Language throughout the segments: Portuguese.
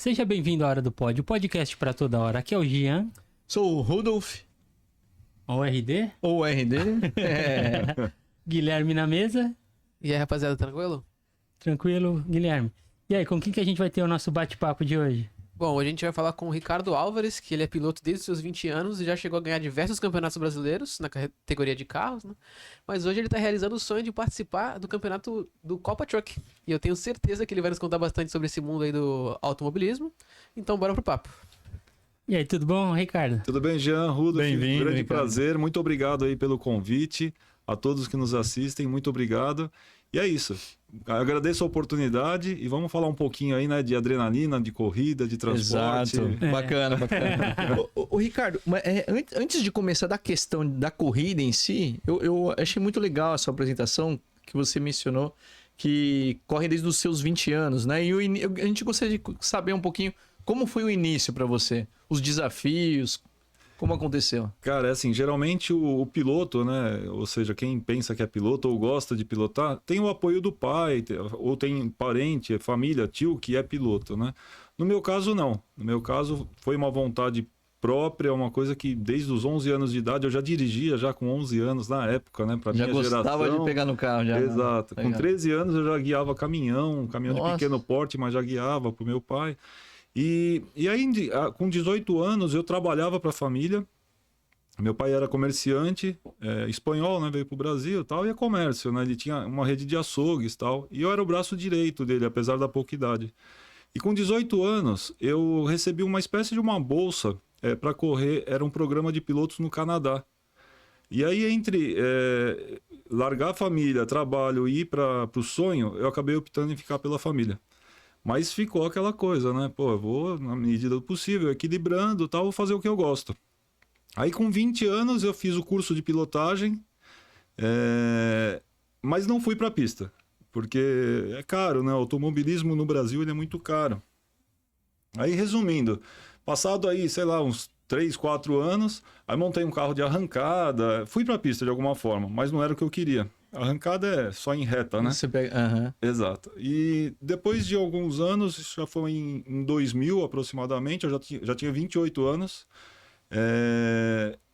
Seja bem-vindo à Hora do Pod, o podcast para toda hora. Aqui é o Gian. Sou o Rudolf. Ou RD. Ou RD. Guilherme na mesa. E aí, rapaziada, tranquilo? Tranquilo, Guilherme. E aí, com quem que a gente vai ter o nosso bate-papo de hoje? Bom, hoje a gente vai falar com o Ricardo Álvares, que ele é piloto desde os seus 20 anos e já chegou a ganhar diversos campeonatos brasileiros na categoria de carros, né? Mas hoje ele tá realizando o sonho de participar do campeonato do Copa Truck. E eu tenho certeza que ele vai nos contar bastante sobre esse mundo aí do automobilismo. Então, bora pro papo. E aí, tudo bom, Ricardo? Tudo bem, Jean, Rudolf? Bem-vindo, Grande Ricardo. prazer, muito obrigado aí pelo convite, a todos que nos assistem, muito obrigado. E é isso, agradeço a oportunidade e vamos falar um pouquinho aí, né, de adrenalina, de corrida, de transporte. Exato. Bacana, bacana. Ô, Ricardo, mas, antes de começar da questão da corrida em si, eu achei muito legal a sua apresentação que você mencionou que corre desde os seus 20 anos, né? E a gente gostaria de saber um pouquinho como foi o início para você, os desafios, como aconteceu? Cara, é assim, geralmente o piloto, né, ou seja, quem pensa que é piloto ou gosta de pilotar, tem o apoio do pai, ou tem parente, família, tio que é piloto, né? No meu caso, não. No meu caso, foi uma vontade própria, uma coisa que desde os 11 anos de idade, eu já dirigia, já com 11 anos na época, né, pra minha geração. Já gostava de pegar no carro, já. Exato. Legal. Com 13 anos eu já guiava caminhão de pequeno porte, mas já guiava pro meu pai. E aí, com 18 anos, eu trabalhava para a família. Meu pai era comerciante, espanhol, né? Veio para o Brasil e tal, e é comércio, né? Ele tinha uma rede de açougues e tal. E eu era o braço direito dele, apesar da pouca idade. E com 18 anos, eu recebi uma espécie de uma bolsa para correr, era um programa de pilotos no Canadá. E aí, entre largar a família, trabalho e ir para o sonho, eu acabei optando em ficar pela família. Mas ficou aquela coisa, né? Pô, eu vou, na medida do possível, equilibrando e tal, vou fazer o que eu gosto. Aí com 20 anos eu fiz o curso de pilotagem, mas não fui para a pista, porque é caro, né? O automobilismo no Brasil ele é muito caro. Aí resumindo, passado aí, sei lá, uns 3, 4 anos, aí montei um carro de arrancada, fui para a pista de alguma forma, mas não era o que eu queria. A arrancada é só em reta, né? Você pega... Exato. E depois de alguns anos, isso já foi em 2000 aproximadamente, eu já tinha 28 anos,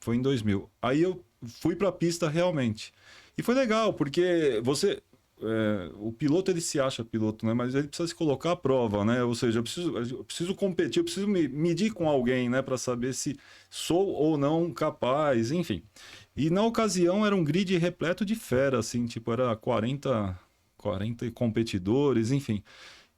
foi em 2000. Aí eu fui para a pista realmente. E foi legal, porque o piloto ele se acha piloto, né? Mas ele precisa se colocar à prova, né? Ou seja, eu preciso competir, eu preciso me medir com alguém, né? Para saber se sou ou não capaz, enfim. E na ocasião era um grid repleto de fera, assim, tipo, era 40 competidores, enfim.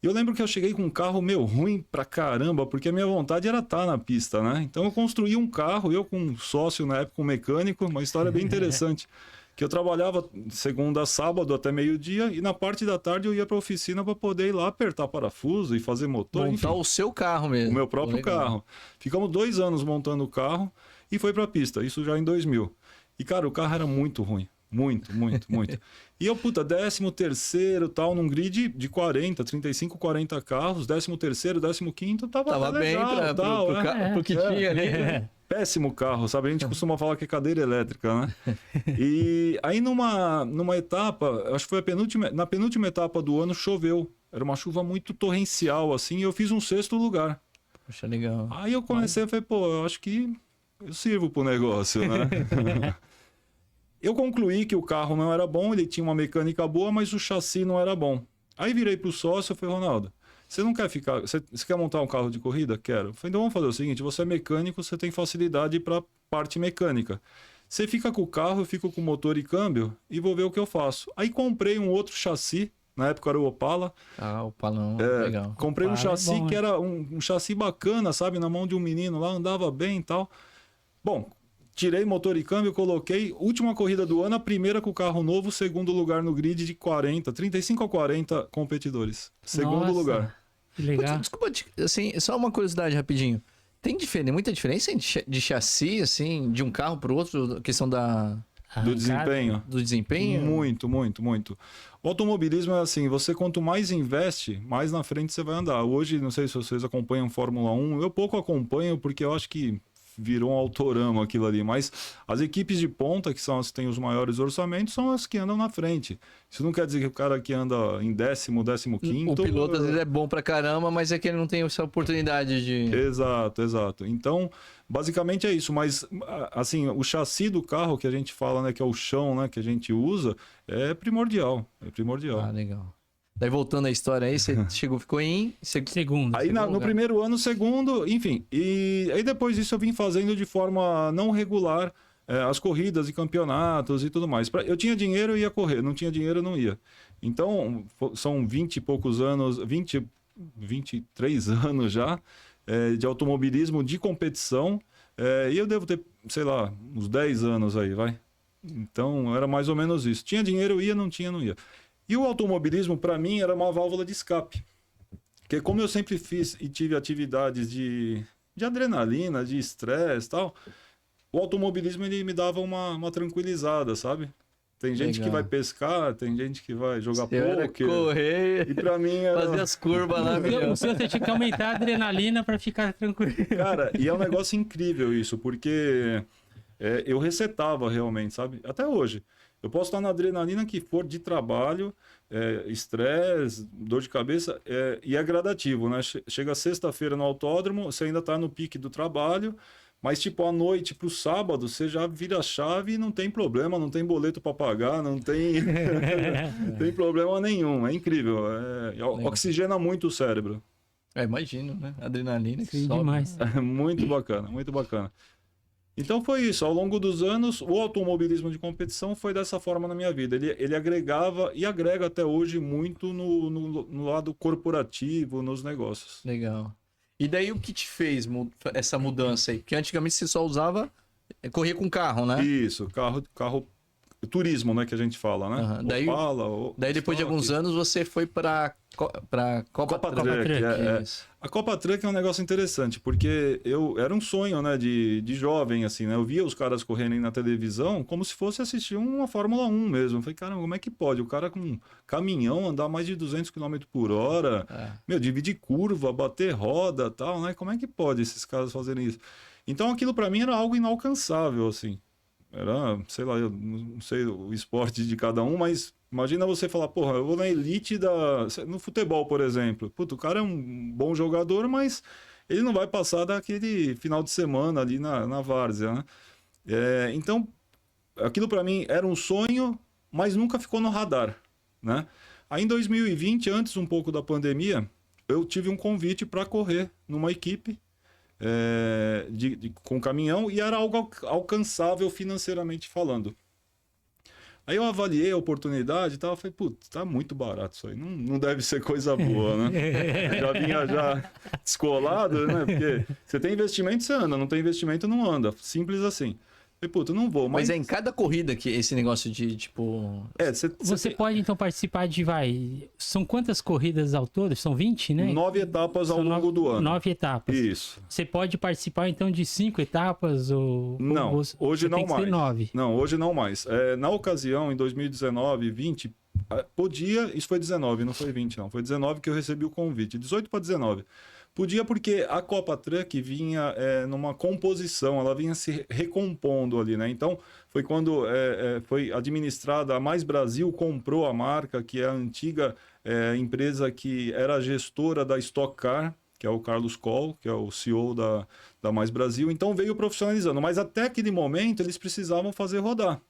E eu lembro que eu cheguei com um carro meio ruim pra caramba, porque a minha vontade era estar na pista, né? Então eu construí um carro, eu com um sócio na época, um mecânico, uma história bem interessante. Que eu trabalhava segunda a sábado até meio-dia e na parte da tarde eu ia para a oficina para poder ir lá apertar parafuso e fazer motor. Montar enfim, o seu carro mesmo. o meu próprio carro. Ficamos 2 anos montando o carro e foi para a pista, isso já em 2000. E cara, o carro era muito ruim. Muito. E eu, 13º tal, num grid de 35, 40 carros, 13º, 15º, tava bem legal, pro que tinha ali, né? Péssimo carro, sabe? A gente costuma falar que é cadeira elétrica, né? E aí numa etapa, acho que foi na penúltima etapa do ano, choveu. Era uma chuva muito torrencial, assim, e eu fiz um 6º lugar. Poxa, legal. Aí eu comecei a falar, eu acho que eu sirvo pro negócio, né? Eu concluí que o carro não era bom, ele tinha uma mecânica boa, mas o chassi não era bom. Aí virei pro sócio e falei, Ronaldo, você não quer ficar... Você quer montar um carro de corrida? Quero. Eu falei, então vamos fazer o seguinte, você é mecânico, você tem facilidade para parte mecânica. Você fica com o carro, eu fico com motor e câmbio e vou ver o que eu faço. Aí comprei um outro chassi, na época era o Opala. Ah, o Opalão, legal. Comprei um chassi bom, que era um chassi bacana, sabe? Na mão de um menino lá, andava bem e tal. Bom... Tirei motor e câmbio, coloquei, última corrida do ano, a primeira com o carro novo, segundo lugar no grid de 35 a 40 competidores. Segundo lugar. Que legal. Desculpa, assim, só uma curiosidade rapidinho. Tem muita diferença de chassi, assim, de um carro para o outro, questão Do desempenho. do desempenho? Muito. O automobilismo é assim, você quanto mais investe, mais na frente você vai andar. Hoje, não sei se vocês acompanham Fórmula 1, eu pouco acompanho porque eu acho que virou um autorama aquilo ali. Mas as equipes de ponta, que são as que têm os maiores orçamentos, são as que andam na frente. Isso não quer dizer que o cara que anda em 10º, 15º... O piloto às vezes é bom pra caramba, mas é que ele não tem essa oportunidade de... Exato. Então, basicamente é isso. Mas, assim, o chassi do carro que a gente fala, né, que é o chão, né, que a gente usa, é primordial. Ah, legal. Daí voltando à história aí, você ficou em... Segundo. Aí no lugar. primeiro ano, segundo, enfim. E aí depois disso eu vim fazendo de forma não regular as corridas e campeonatos e tudo mais. Eu tinha dinheiro, eu ia correr. Não tinha dinheiro, eu não ia. Então, são 20 e poucos anos, 23 anos já de automobilismo de competição. E eu devo ter, sei lá, uns 10 anos aí, vai. Então, era mais ou menos isso. Tinha dinheiro, eu ia, não tinha, não ia. E o automobilismo, para mim, era uma válvula de escape. Porque como eu sempre fiz e tive atividades de adrenalina, de estresse e tal, o automobilismo ele me dava uma tranquilizada, sabe? Tem gente Legal. que vai pescar, tem gente que vai jogar Você era pôquer. correr, E para mim era... fazer as curvas lá, O meu. seu você tinha que aumentar a adrenalina pra ficar tranquilo. Cara, e é um negócio incrível isso, porque eu resetava realmente, sabe? Até hoje. Eu posso estar na adrenalina que for de trabalho, estresse, dor de cabeça, e é gradativo, né? Chega sexta-feira no autódromo, você ainda está no pique do trabalho, mas tipo, à noite pro sábado, você já vira a chave e não tem problema, não tem boleto para pagar, não tem... não tem problema nenhum, é incrível. Oxigena muito o cérebro. Imagino, né? Adrenalina que Sim, sobe. demais. Muito bacana, muito bacana. Então foi isso, ao longo dos anos, o automobilismo de competição foi dessa forma na minha vida. Ele agregava e agrega até hoje muito no lado corporativo, nos negócios. Legal. E daí o que te fez essa mudança aí? Porque antigamente você só usava, corria com carro, né? Isso, carro turismo, né, que a gente fala, né? Aham. Daí depois de alguns anos você foi para Copa Truck. Isso. A Copa Truck é um negócio interessante, porque era um sonho, né, de jovem, assim, né? Eu via os caras correndo na televisão como se fosse assistir uma Fórmula 1 mesmo. Eu falei, caramba, como é que pode? O cara com um caminhão andar mais de 200 km por hora, dividir curva, bater roda e tal, né? Como é que pode esses caras fazerem isso? Então aquilo para mim era algo inalcançável, assim. Era, sei lá, eu não sei o esporte de cada um, mas imagina você falar, porra, eu vou na elite no futebol, por exemplo. Puta, o cara é um bom jogador, mas ele não vai passar daquele final de semana ali na várzea, né? Então, aquilo para mim era um sonho, mas nunca ficou no radar, né? Aí em 2020, antes um pouco da pandemia, eu tive um convite para correr numa equipe com caminhão e era algo alcançável financeiramente falando. Aí eu avaliei a oportunidade e tal, falei, putz, tá muito barato isso aí, não deve ser coisa boa, né? Já vinha descolado, né? Porque você tem investimento, você anda, não tem investimento, não anda. Simples assim. Falei, puta, não vou. Mas é em cada corrida que esse negócio de, tipo... Você pode, então, participar São quantas corridas ao todo? São 20, né? 9 etapas ao longo do ano. 9 etapas. Isso. Você pode participar, então, de 5 etapas? Não, hoje não mais. 9. Não, hoje não mais. Na ocasião, em 2019 e 20, podia... Isso foi 19, não foi 20, não. Foi 19 que eu recebi o convite. 18 para 19. Podia porque a Copa Truck vinha numa composição, ela vinha se recompondo ali, né? Então, foi quando foi administrada, a Mais Brasil comprou a marca, que é a antiga empresa que era a gestora da Stock Car, que é o Carlos Coll, que é o CEO da Mais Brasil. Então, veio profissionalizando. Mas até aquele momento, eles precisavam fazer rodar.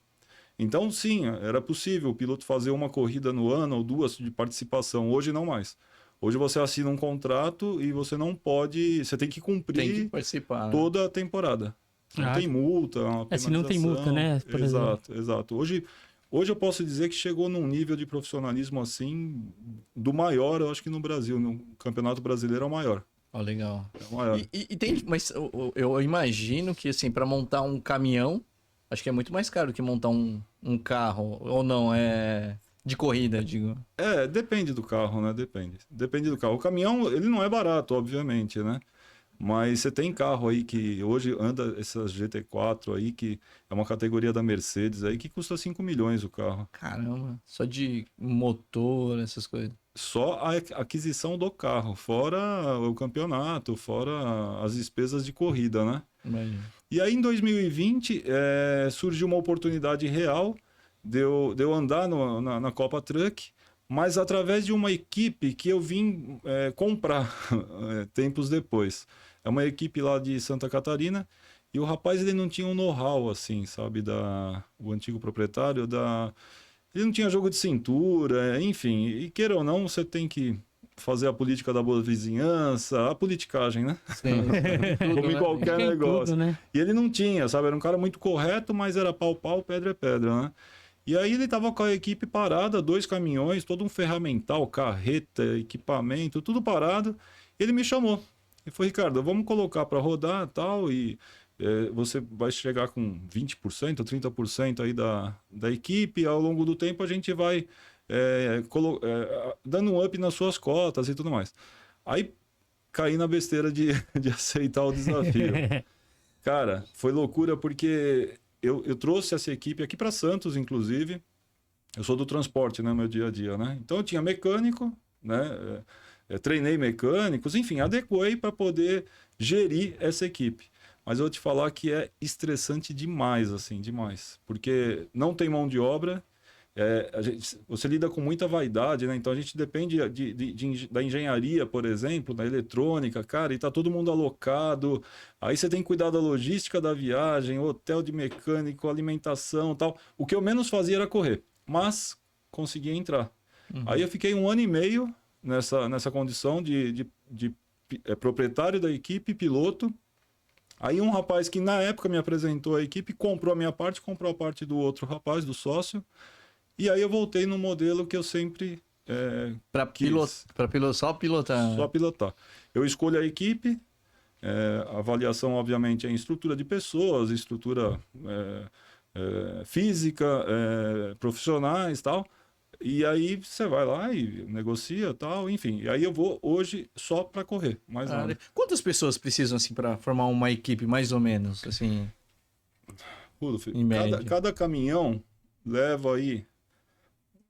Então, sim, era possível o piloto fazer uma corrida no ano ou 2 de participação. Hoje, não mais. Hoje você assina um contrato e você não pode... Você tem que cumprir Tem que participar, né? toda a temporada. Não tem multa, uma se não tem multa, né? Exato. Hoje eu posso dizer que chegou num nível de profissionalismo assim, do maior, eu acho que no Brasil. No Campeonato Brasileiro é o maior. Ó, legal. É o maior. Mas eu imagino que, assim, para montar um caminhão, acho que é muito mais caro que montar um carro. Ou não, de corrida, digo. Depende do carro, né? Depende do carro. O caminhão, ele não é barato, obviamente, né? Mas você tem carro aí que hoje anda essas GT4 aí, que é uma categoria da Mercedes aí, que custa 5 milhões o carro. Caramba, só de motor, essas coisas. Só a aquisição do carro, fora o campeonato, fora as despesas de corrida, né? Imagina. E aí, em 2020, surgiu uma oportunidade real de eu andar na Copa Truck, mas através de uma equipe que eu vim comprar tempos depois. É uma equipe lá de Santa Catarina, e o rapaz ele não tinha um know-how, assim, sabe, o antigo proprietário, ele não tinha jogo de cintura, enfim, e queira ou não, você tem que fazer a política da boa vizinhança, a politicagem, né? Sim. Como em qualquer Tem negócio. tudo, né? E ele não tinha, sabe? Era um cara muito correto, mas era pau, pedra é pedra, né? E aí ele tava com a equipe parada, 2 caminhões, todo um ferramental, carreta, equipamento, tudo parado. Ele me chamou. E falou, Ricardo, vamos colocar para rodar e tal, e você vai chegar com 20%, 30% aí da equipe, e ao longo do tempo a gente vai dando um up nas suas cotas e tudo mais. Aí caí na besteira de aceitar o desafio. Cara, foi loucura porque eu trouxe essa equipe aqui para Santos, inclusive. Eu sou do transporte, né, meu dia a dia, né? Então eu tinha mecânico, né? Treinei mecânicos, enfim, adequei para poder gerir essa equipe. Mas eu vou te falar que é estressante demais, assim, demais. Porque não tem mão de obra, você lida com muita vaidade, né? Então a gente depende da engenharia, por exemplo, da eletrônica, cara, e tá todo mundo alocado. Aí você tem que cuidar da logística da viagem, hotel de mecânico, alimentação, tal. O que eu menos fazia era correr, mas conseguia entrar. Aí eu fiquei 1 ano e meio nessa condição de proprietário da equipe, piloto. Aí um rapaz que na época me apresentou a equipe comprou a minha parte, comprou a parte do outro rapaz, do sócio. E aí eu voltei no modelo que eu sempre Só pilotar. Só pilotar. Eu escolho a equipe, a avaliação obviamente é em estrutura de pessoas, estrutura física, profissionais e tal. E aí você vai lá e negocia tal, enfim. E aí eu vou hoje só para correr, mais nada. Quantas pessoas precisam assim para formar uma equipe, mais ou menos, assim? Rudolf, Em média. cada caminhão leva aí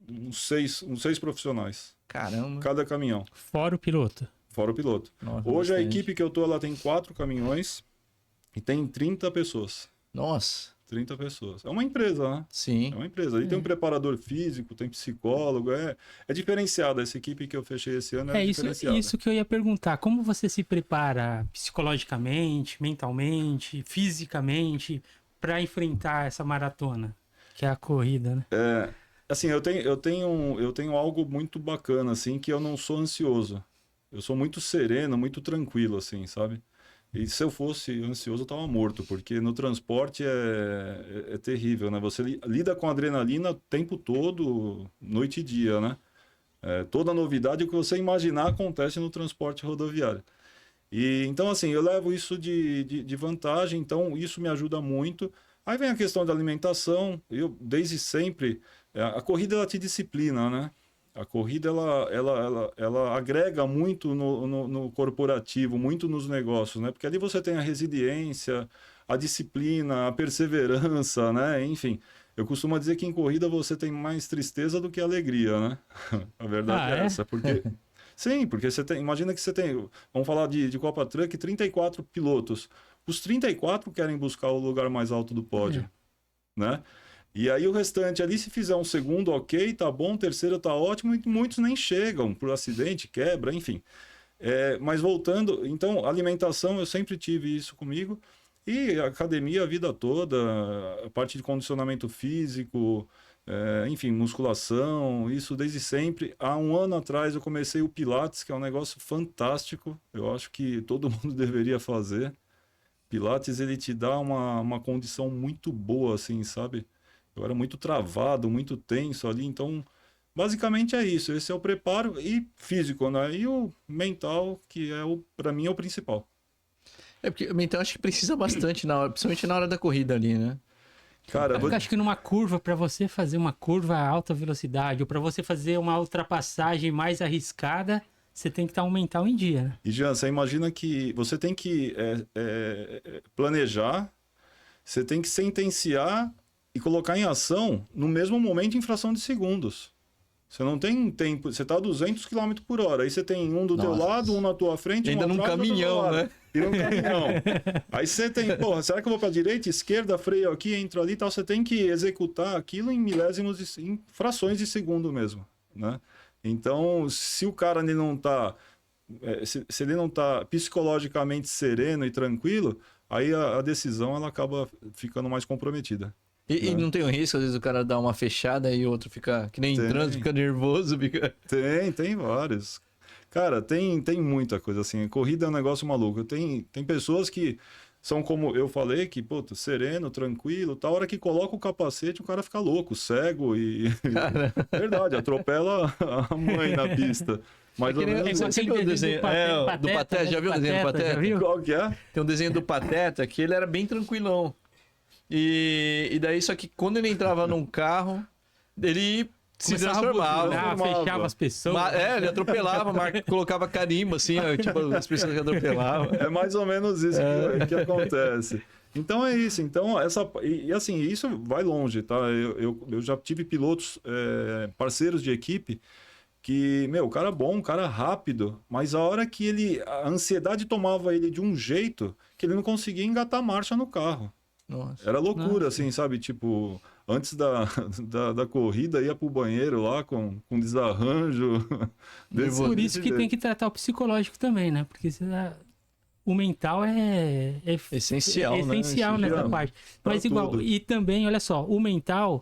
uns seis profissionais. Caramba. Cada caminhão, Fora o piloto. fora o piloto. Nossa, Hoje a bastante. equipe que eu tô, ela tem 4 caminhões e tem 30 pessoas. Nossa, 30 pessoas. É uma empresa, né? sim. É uma empresa. Ali tem um preparador físico, tem psicólogo, é diferenciada. Essa equipe que eu fechei esse ano é diferenciada. Isso que eu ia perguntar. Como você se prepara psicologicamente, mentalmente, fisicamente para enfrentar essa maratona, que é a corrida, né? Assim, eu tenho algo muito bacana, assim, que eu não sou ansioso. Eu sou muito sereno, muito tranquilo, assim, sabe? E se eu fosse ansioso, eu tava morto, porque no transporte é terrível, né? Você lida com adrenalina o tempo todo, noite e dia, né? Toda novidade, o que você imaginar acontece no transporte rodoviário. E então, assim, eu levo isso de vantagem, então isso me ajuda muito. Aí vem a questão da alimentação. Eu, desde sempre, a corrida ela te disciplina, né? A corrida ela agrega muito no corporativo, muito nos negócios, né? Porque ali você tem a resiliência, a disciplina, a perseverança, né? Enfim, eu costumo dizer que em corrida você tem mais tristeza do que alegria, né? A verdade é essa, porque sim, porque você tem, imagina que você tem, vamos falar de Copa Truck, 34 pilotos. Os 34 querem buscar o lugar mais alto do pódio, né? E aí o restante ali, se fizer um segundo, ok, tá bom, terceiro tá ótimo, e muitos nem chegam por acidente, quebra, enfim. Mas voltando, então, alimentação, eu sempre tive isso comigo, e academia a vida toda, a parte de condicionamento físico, enfim, musculação, isso desde sempre. Há 1 ano atrás eu comecei o Pilates, que é um negócio fantástico, eu acho que todo mundo deveria fazer. Pilates, ele te dá uma condição muito boa, assim, sabe? Eu era muito travado, muito tenso ali, então basicamente é isso. Esse é o preparo e físico, né? E o mental, que para mim é o principal. Porque o mental acho que precisa bastante, principalmente na hora da corrida ali, né? Cara, Eu acho que numa curva, para você fazer uma curva a alta velocidade, ou para você fazer uma ultrapassagem mais arriscada, você tem que estar um mental em dia, né? E Jean, você imagina que você tem que planejar, você tem que sentenciar e colocar em ação no mesmo momento em fração de segundos. Você não tem tempo, você está a 200 km por hora, aí você tem um do teu lado, um na tua frente, ainda um num atrás, outro do teu caminhão, lado. né? E no caminhão. Aí você tem, porra, será que eu vou pra direita, esquerda, freio aqui, entro ali e tal? Você tem que executar aquilo em milésimos, em frações de segundo mesmo, né? Então, se o cara ele não tá... Se ele não tá psicologicamente sereno e tranquilo, aí a decisão ela acaba ficando mais comprometida. E não tem um risco, às vezes o cara dá uma fechada e o outro fica, que nem em trânsito, fica nervoso, fica... Tem vários. Cara, tem muita coisa assim. Corrida é um negócio maluco. Tem pessoas que são como eu falei, que, puta, sereno, tranquilo, tal. Hora que coloca o capacete, o cara fica louco, cego e... Verdade, atropela a mãe na pista. Mais ou menos. Sempre o desenho do Pateta, já viu o desenho do Pateta? Qual que é? Tem um desenho do Pateta que ele era bem tranquilão. E daí, só que quando ele entrava num carro, ele se transformava. Fechava as pessoas. Ele atropelava, colocava carimbo, assim, tipo, as pessoas que atropelavam. É mais ou menos isso que acontece. Então é isso. Então, assim, isso vai longe, tá? Eu já tive pilotos, parceiros de equipe, que, o cara bom, um cara rápido, mas a hora que a ansiedade tomava ele de um jeito que ele não conseguia engatar a marcha no carro. Nossa. Era loucura, assim, sabe? Tipo, antes da corrida, ia pro banheiro lá com desarranjo. Por isso que tem que tratar o psicológico também, né? Porque o mental é essencial, essencial nessa parte. Mas igual, e também, olha só, o mental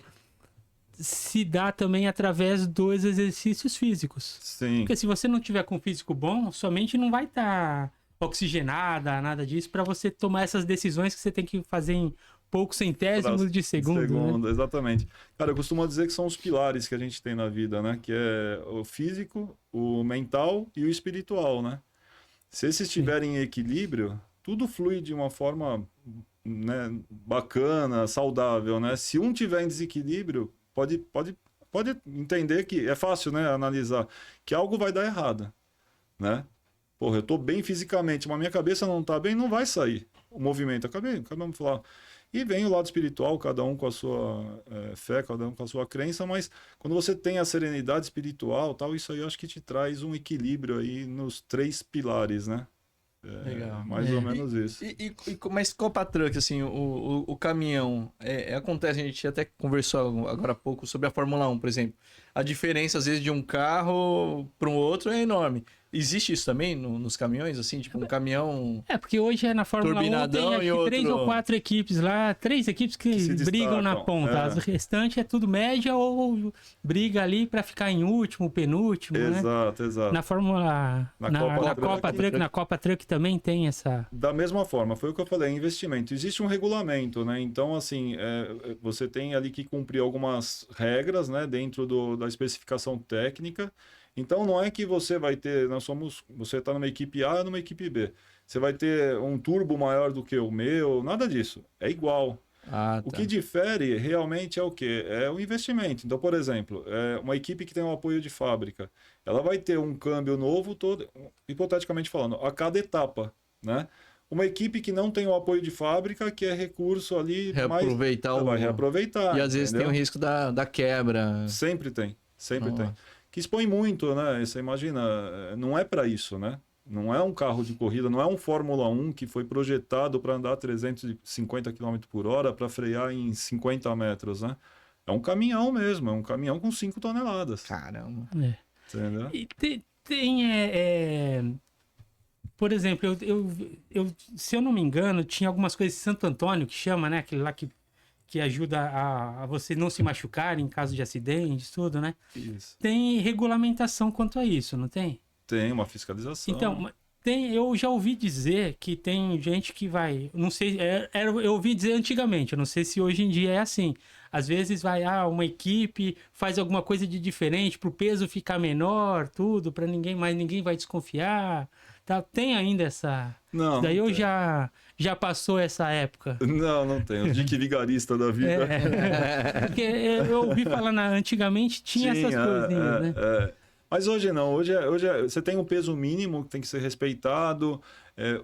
se dá também através dos exercícios físicos. Sim. Porque se você não tiver com físico bom, sua mente não vai estar oxigenada, nada disso, para você tomar essas decisões que você tem que fazer em poucos centésimos de segundo. Né? Exatamente. Cara, eu costumo dizer que são os pilares que a gente tem na vida, né? Que é o físico, o mental e o espiritual, né? Se esses estiverem em equilíbrio, tudo flui de uma forma, né, bacana, saudável, né? Se um tiver em desequilíbrio, pode entender que é fácil, né, analisar que algo vai dar errado, né? Porra, eu tô bem fisicamente, mas minha cabeça não tá bem, não vai sair o movimento. Acabamos de falar. E vem o lado espiritual, cada um com a sua fé, cada um com a sua crença, mas quando você tem a serenidade espiritual, tal, isso aí eu acho que te traz um equilíbrio aí nos 3 pilares, né? Legal. Mais ou menos isso. Mas Copa Truck, assim, o caminhão, acontece, a gente até conversou agora há pouco sobre a Fórmula 1, por exemplo. A diferença, às vezes, de um carro para um outro é enorme. Existe isso também nos caminhões, assim, tipo um caminhão... porque hoje na Fórmula 1 tem acho que 3 ou 4 equipes lá, 3 equipes que brigam na ponta. As restantes é tudo média ou briga ali para ficar em último, penúltimo, exato, né? Exato. Na Fórmula... Na Copa Truck também tem essa... Da mesma forma, foi o que eu falei, investimento. Existe um regulamento, né? Então, assim, você tem ali que cumprir algumas regras, né? Dentro da especificação técnica. Então, não é que você vai ter... Você está numa equipe A ou numa equipe B. Você vai ter um turbo maior do que o meu, nada disso. É igual. O que difere realmente é o quê? É o investimento. Então, por exemplo, uma equipe que tem um apoio de fábrica, ela vai ter um câmbio novo, hipoteticamente falando, a cada etapa, né? Uma equipe que não tem o apoio de fábrica, que é recurso ali... vai reaproveitar. E às vezes tem o risco da quebra. Sempre tem. Que expõe muito, né? Você imagina, não é para isso, né? Não é um carro de corrida, não é um Fórmula 1 que foi projetado para andar 350 km por hora para frear em 50 metros, né? É um caminhão mesmo, é um caminhão com 5 toneladas. Caramba. Entendeu? E por exemplo, se eu não me engano, tinha algumas coisas de Santo Antônio, que chama, né? Aquele lá que ajuda a você não se machucar em caso de acidente, tudo, né? Isso. Tem regulamentação quanto a isso, não tem? Tem uma fiscalização. Então, eu já ouvi dizer que tem gente que vai... Não sei, eu ouvi dizer antigamente, eu não sei se hoje em dia é assim. Às vezes vai, uma equipe faz alguma coisa de diferente para o peso ficar menor, tudo, para ninguém vai desconfiar. Tá? Tem ainda essa... Não. Daí eu já passou essa época. Não tem. O Dick Vigarista da vida. Porque eu ouvi falar antigamente, tinha essas coisinhas, né? Mas hoje não, você tem um peso mínimo que tem que ser respeitado.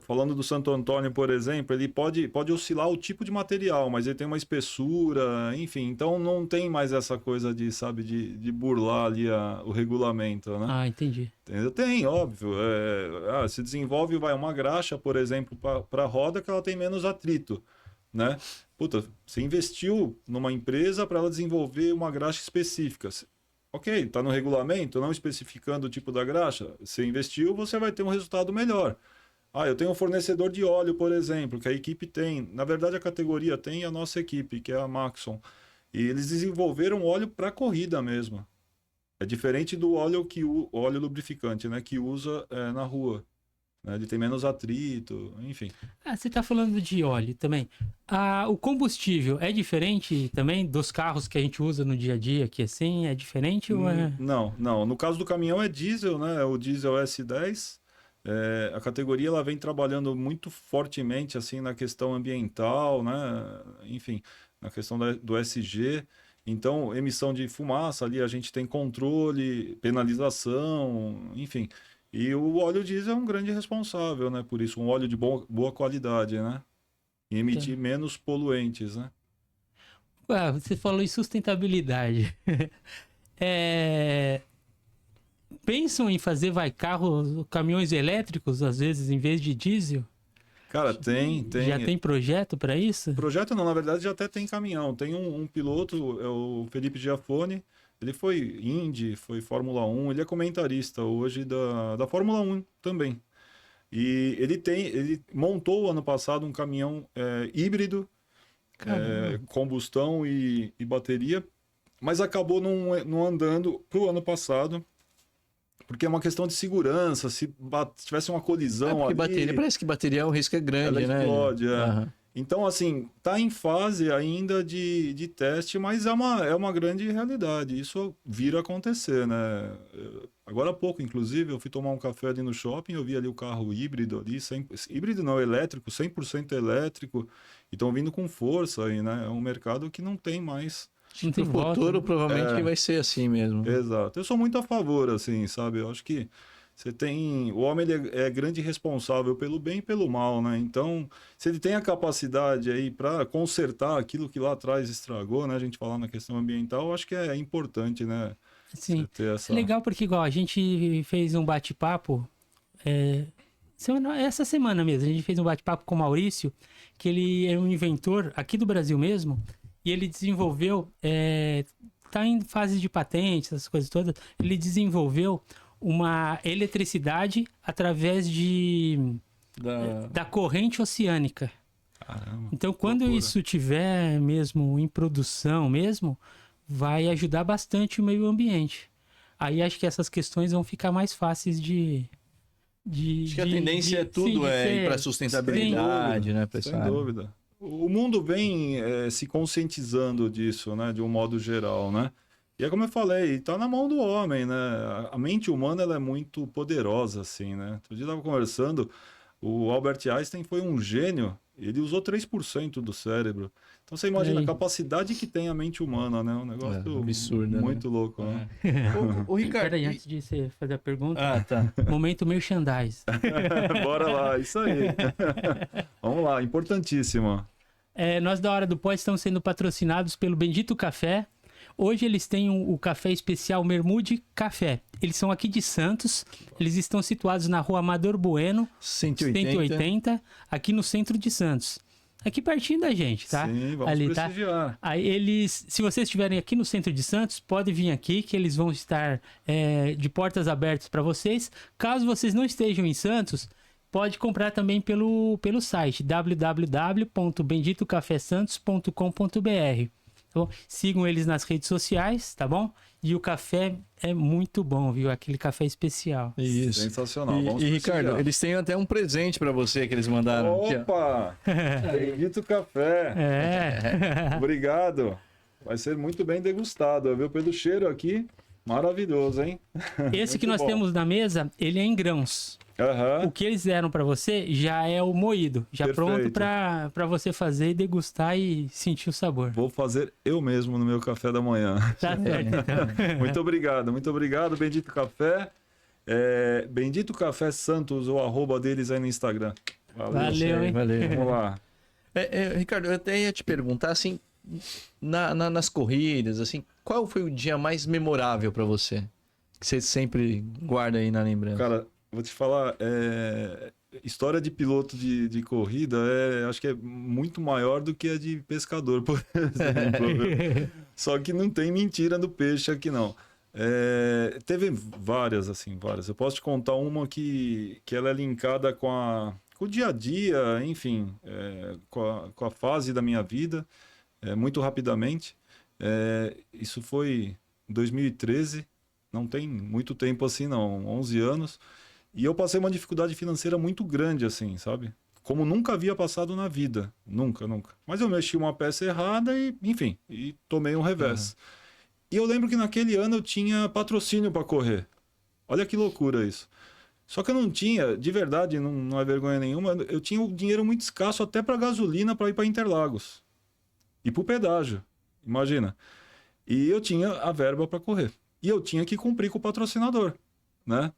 Falando do Santo Antônio, por exemplo, ele pode oscilar o tipo de material, mas ele tem uma espessura, enfim. Então não tem mais essa coisa de burlar ali o regulamento, né? Ah, entendi. Tem, óbvio. Se desenvolve uma graxa, por exemplo, para a roda que ela tem menos atrito, né? Puta, você investiu numa empresa para ela desenvolver uma graxa específica. Ok, está no regulamento, não especificando o tipo da graxa. Você investiu, você vai ter um resultado melhor. Eu tenho um fornecedor de óleo, por exemplo, que a equipe tem. Na verdade, a categoria tem a nossa equipe, que é a Maxon. E eles desenvolveram óleo para corrida mesmo. É diferente do óleo o óleo lubrificante, né, que usa na rua. Né? Ele tem menos atrito, enfim. Você está falando de óleo também. O combustível é diferente também dos carros que a gente usa no dia a dia, que assim, é diferente ou é... Não. No caso do caminhão é diesel, né? O diesel S10. A categoria ela vem trabalhando muito fortemente assim na questão ambiental, né? Enfim, na questão do SG. Então, emissão de fumaça ali, a gente tem controle, penalização, enfim. E o óleo diesel é um grande responsável, né? Por isso, um óleo de boa qualidade, né? E emitir menos poluentes, né? Você falou em sustentabilidade. Pensam em fazer caminhões elétricos, às vezes, em vez de diesel? Cara, tem. Já tem projeto para isso? Projeto não, na verdade já até tem caminhão. Tem um piloto, é o Felipe Giafone, ele foi Indy, foi Fórmula 1, ele é comentarista hoje da Fórmula 1 também. E ele montou ano passado um caminhão híbrido, combustão e bateria, mas acabou não andando para o ano passado. Porque é uma questão de segurança, se tivesse uma colisão ali... bateria, parece que bateria o risco é grande, ela né? explode, Uhum. Então, assim, tá em fase ainda de teste, mas é uma grande realidade. Isso vira a acontecer, né? Agora há pouco, inclusive, eu fui tomar um café ali no shopping, eu vi ali o carro híbrido ali, híbrido não, elétrico, 100% elétrico, e estão vindo com força aí, né? É um mercado que não tem mais... Não tem No volta, futuro, né? provavelmente, vai ser assim mesmo. Exato. Eu sou muito a favor, assim, sabe? Eu acho que o homem ele é grande responsável pelo bem e pelo mal, né? Então, se ele tem a capacidade aí para consertar aquilo que lá atrás estragou, né? A gente falar na questão ambiental, eu acho que é importante, né? Sim. Você ter essa... É legal porque, igual, a gente fez um bate-papo essa semana mesmo. A gente fez um bate-papo com o Maurício, que ele é um inventor aqui do Brasil mesmo, e ele desenvolveu, tá em fase de patentes, essas coisas todas, ele desenvolveu uma eletricidade através da corrente oceânica. Caramba, então, quando loucura. isso tiver mesmo em produção mesmo, vai ajudar bastante o meio ambiente. Aí acho que essas questões vão ficar mais fáceis de Acho que a tendência é tudo ir para sustentabilidade, né, pessoal? Sem dúvida. O mundo vem se conscientizando disso, né, de um modo geral, né? E é como eu falei, tá na mão do homem, né? A mente humana ela é muito poderosa, assim, né? Outro dia eu estava conversando, o Albert Einstein foi um gênio, ele usou 3% do cérebro. Então você imagina a capacidade que tem a mente humana, né? Um negócio absurdo, muito louco, né? O Ricardo... Peraí, antes de você fazer a pergunta, tá. momento merchandise. Bora lá, isso aí. Vamos lá, importantíssimo. Nós da Hora do Pó estamos sendo patrocinados pelo Bendito Café. Hoje eles têm o café especial Mermude Café. Eles são aqui de Santos. Eles estão situados na rua Amador Bueno, 180, aqui no centro de Santos. Aqui pertinho da gente, tá? Sim, vamos ali, prestigiar. tá? Aí se vocês estiverem aqui no centro de Santos, pode vir aqui que eles vão estar de portas abertas para vocês. Caso vocês não estejam em Santos, pode comprar também pelo site www.benditocafesantos.com.br. Tá bom? Sigam eles nas redes sociais, tá bom? E o café é muito bom, viu? Aquele café especial. Isso. Sensacional. E Ricardo, eles têm até um presente para você que eles mandaram. Opa! Bendito Café. Obrigado. Vai ser muito bem degustado, viu? Pelo cheiro aqui, maravilhoso, hein? Esse que nós temos na mesa, ele é em grãos. Aham. O que eles deram pra você já é o moído, já Perfeito. pronto pra você fazer e degustar e sentir o sabor. Vou fazer eu mesmo no meu café da manhã. Tá certo, então. Muito obrigado, Bendito Café. Bendito Café Santos, o arroba deles aí no Instagram. Valeu, hein? Valeu. Vamos lá. Ricardo, eu até ia te perguntar, assim, nas corridas, assim, qual foi o dia mais memorável pra você? Que você sempre guarda aí na lembrança. Cara, vou te falar, história de piloto de corrida acho que é muito maior do que a de pescador, por exemplo. Só que não tem mentira do peixe aqui, não. Teve várias, assim, várias. Eu posso te contar uma que ela é linkada com o dia a dia, enfim, com a fase da minha vida, muito rapidamente. Isso foi em 2013, não tem muito tempo assim, não, 11 anos. E eu passei uma dificuldade financeira muito grande, assim, sabe? Como nunca havia passado na vida. Nunca. Mas eu mexi uma peça errada e, enfim, e tomei um revés. E eu lembro que naquele ano eu tinha patrocínio para correr. Olha que loucura isso. Só que eu não tinha, de verdade, não é vergonha nenhuma, eu tinha o dinheiro muito escasso até para gasolina para ir para Interlagos. E para o pedágio, imagina. E eu tinha a verba para correr. E eu tinha que cumprir com o patrocinador, né?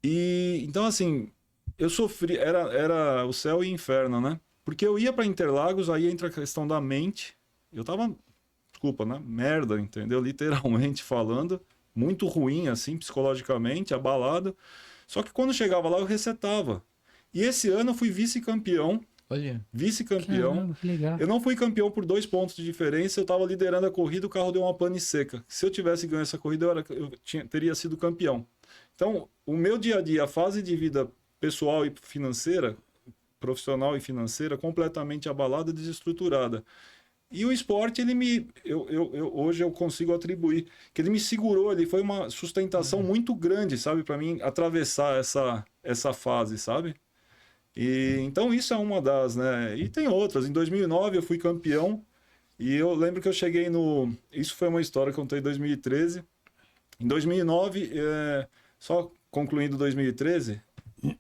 E então, assim, eu sofri, era o céu e o inferno, né? Porque eu ia para Interlagos, aí entra a questão da mente. Eu tava, desculpa, né? Merda, entendeu? Literalmente falando. Muito ruim, assim, psicologicamente, abalado. Só que quando chegava lá, eu resetava. E esse ano eu fui vice-campeão. Olha. Vice-campeão. Caramba, que legal. Eu não fui campeão por 2 pontos de diferença, eu estava liderando a corrida, o carro deu uma pane seca. Se eu tivesse ganho essa corrida, teria sido campeão. Então, o meu dia a dia, a fase de vida pessoal e financeira, profissional e financeira, completamente abalada, desestruturada. E o esporte, hoje eu consigo atribuir, que ele me segurou, ele foi uma sustentação muito grande, sabe, para mim atravessar essa fase, sabe? E então isso é uma das, né? E tem outras. Em 2009 eu fui campeão e eu lembro que eu cheguei no... Isso foi uma história que eu contei em 2013. Em 2009, só concluindo 2013,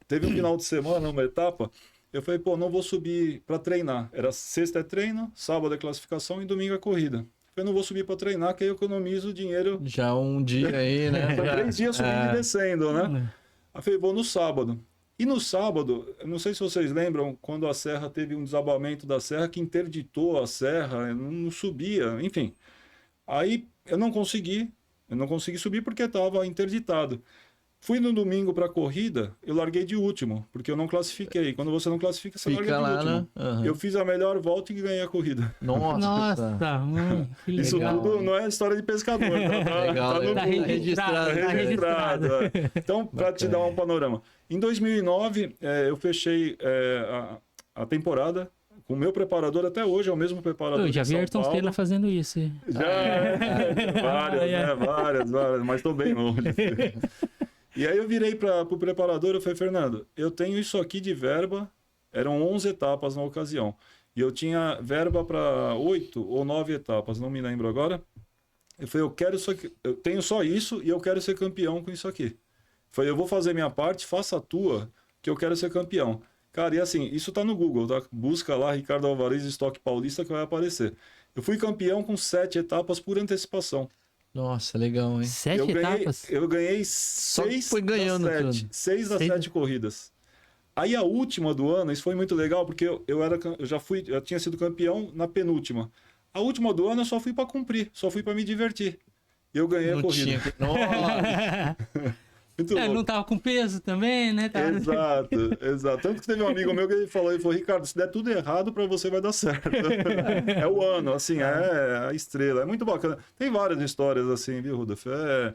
teve um final de semana, uma etapa, eu falei, pô, não vou subir para treinar. Era sexta é treino, sábado é classificação e domingo é corrida. Eu não vou subir para treinar, que aí eu economizo dinheiro. Já um dia aí, né? Foi 3 dias subindo e descendo, né? Aí eu falei, vou no sábado. E no sábado, eu não sei se vocês lembram, quando a serra teve um desabamento da serra que interditou a serra, não subia, enfim. Aí eu não consegui subir porque estava interditado. Fui no domingo para a corrida, eu larguei de último, porque eu não classifiquei. Quando você não classifica, você Fica larga de lá, último. né? Uhum. Eu fiz a melhor volta e ganhei a corrida. Nossa. Que Isso legal. tudo não é história de pescador, tá? Legal, Tá no Tá Google. registrado, Tá tá registrado. Então, para te dar um panorama. Em 2009, eu fechei a temporada com o meu preparador até hoje, é o mesmo preparador Eu já de vi São Ayrton Paulo. Senna fazendo isso. Várias, né? Várias, mas estou bem longe. E aí eu virei para o preparador e falei, Fernando, eu tenho isso aqui de verba, eram 11 etapas na ocasião, e eu tinha verba para 8 ou 9 etapas, não me lembro agora. Eu falei, eu tenho só isso e eu quero ser campeão com isso aqui. Eu falei, eu vou fazer minha parte, faça a tua, que eu quero ser campeão. Cara, e assim, isso tá no Google, tá? Busca lá Ricardo Alvarez Estoque Paulista que vai aparecer. Eu fui campeão com 7 etapas por antecipação. Nossa, legal, hein? 7 etapas? Eu ganhei Só que 6 foi ganhando das 7. tudo. 6 das 7 corridas. Aí a última do ano, isso foi muito legal, porque eu tinha sido campeão na penúltima. A última do ano eu só fui para cumprir, só fui para me divertir. E eu ganhei a corrida. Nossa. Muito louco. Não tava com peso também, né? Exato. Tanto que teve um amigo meu que ele falou, Ricardo, se der tudo errado para você vai dar certo. É o ano, assim, é a estrela. É muito bacana. Tem várias histórias assim, viu, Rudolf?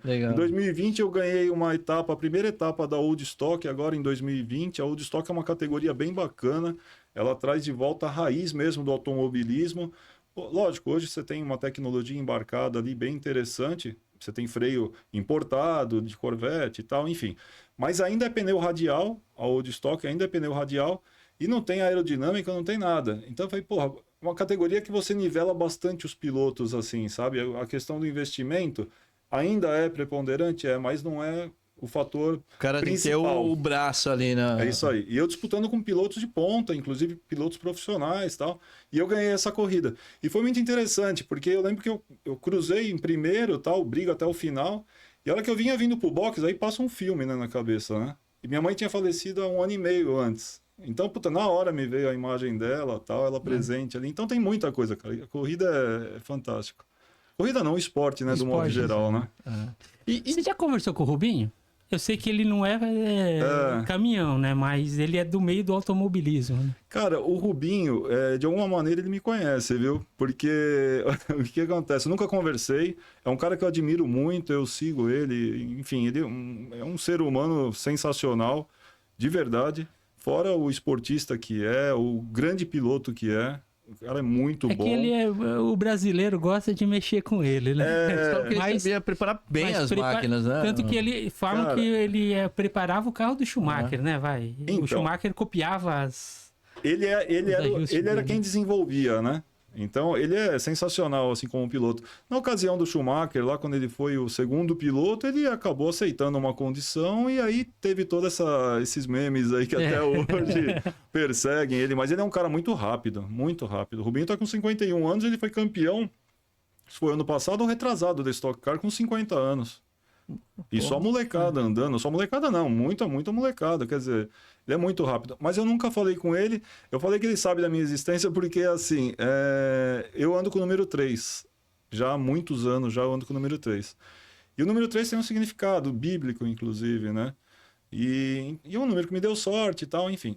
Legal. Em 2020 eu ganhei uma etapa, a primeira etapa da Old Stock, agora em 2020. A Old Stock é uma categoria bem bacana. Ela traz de volta a raiz mesmo do automobilismo. Lógico, hoje você tem uma tecnologia embarcada ali bem interessante. Você tem freio importado, de Corvette e tal, enfim. Mas ainda é pneu radial, a Old Stock ainda é pneu radial, e não tem aerodinâmica, não tem nada. Então eu falei, porra, uma categoria que você nivela bastante os pilotos, assim, sabe? A questão do investimento ainda é preponderante, mas não é o fator O cara tem que ter principal. o braço ali na. É isso aí. E eu disputando com pilotos de ponta, inclusive pilotos profissionais e tal. E eu ganhei essa corrida. E foi muito interessante, porque eu lembro que eu cruzei em primeiro, tal, briga até o final. E a hora que eu vinha vindo pro box, aí passa um filme, né, na cabeça, né? E minha mãe tinha falecido há 1 ano e meio antes. Então, puta, na hora me veio a imagem dela, tal, ela presente ali. Então tem muita coisa, cara. A corrida é fantástica. Corrida não, esporte, né, do modo Esporte, geral, né? E Você já conversou com o Rubinho? Eu sei que ele não é, caminhão, né? Mas ele é do meio do automobilismo. Né? Cara, o Rubinho, de alguma maneira, ele me conhece, viu? Porque o que acontece? Eu nunca conversei. É um cara que eu admiro muito, eu sigo ele. Enfim, ele é um ser humano sensacional, de verdade. Fora o esportista que é, o grande piloto que é. O cara é muito bom. Que ele o brasileiro gosta de mexer com ele, né? Só que ele sabia preparar bem as máquinas, né? Tanto que ele falam Cara, que ele preparava o carro do Schumacher, né? Vai. Então, o Schumacher copiava as. Ele ajustes era dele. quem desenvolvia, né? Então, ele é sensacional, assim, como piloto. Na ocasião do Schumacher, lá quando ele foi o segundo piloto, ele acabou aceitando uma condição e aí teve todos esses memes aí que até hoje perseguem ele. Mas ele é um cara muito rápido, muito rápido. O Rubinho tá com 51 anos, ele foi campeão, isso foi ano passado ou retrasado da Stock Car, com 50 anos. E só molecada andando, só molecada não, muita molecada, quer dizer, ele é muito rápido. Mas eu nunca falei com ele, eu falei que ele sabe da minha existência porque, assim, eu ando com o número 3, já há muitos anos já eu ando com o número 3. E o número 3 tem um significado bíblico, inclusive, né? E é um número que me deu sorte e tal, enfim.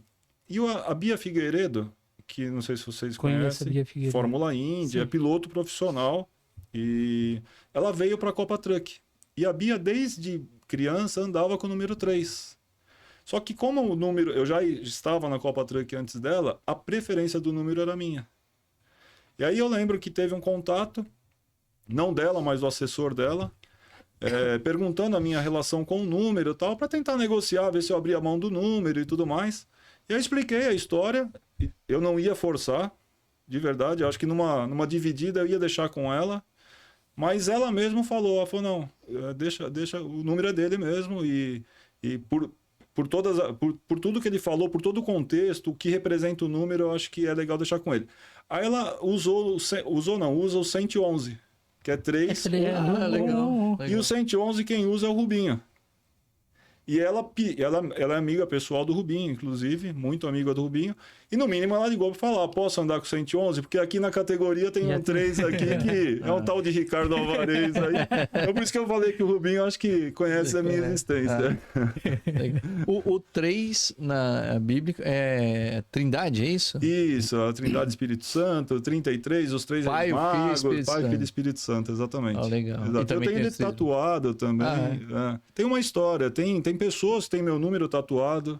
E a Bia Figueiredo, que não sei se vocês Conheço a conhecem, Bia Figueiredo. Fórmula Indy, é piloto profissional, e ela veio para a Copa Truck. E a Bia, desde criança, andava com o número 3. Só que como o número... Eu já estava na Copa Truck antes dela, a preferência do número era minha. E aí eu lembro que teve um contato, não dela, mas do assessor dela, perguntando a minha relação com o número e tal, para tentar negociar, ver se eu abria a mão do número e tudo mais. E eu expliquei a história, eu não ia forçar, de verdade, eu acho que numa dividida eu ia deixar com ela. Mas ela mesma falou, não, deixa, o número é dele mesmo e por tudo que ele falou, por todo o contexto, o que representa o número, eu acho que é legal deixar com ele. Aí ela usa o 111, que é 3. Legal. E o 111 quem usa é o Rubinho. E ela é amiga pessoal do Rubinho, inclusive, muito amiga do Rubinho. E no mínimo ela ligou para falar, posso andar com 111? Porque aqui na categoria tem um 3 aqui que é um tal de Ricardo Alvarez aí. Então por isso que eu falei que o Rubinho acho que conhece a minha existência. O 3 na Bíblia é Trindade, é isso? Isso, a Trindade Espírito Santo, 33, os 3 Pai, magos, Filho, Espírito Pai, Santo. Filho e Espírito Santo, exatamente. Legal. Exato. E também Eu tenho ele tatuado também. Tem uma história, tem pessoas que têm meu número tatuado.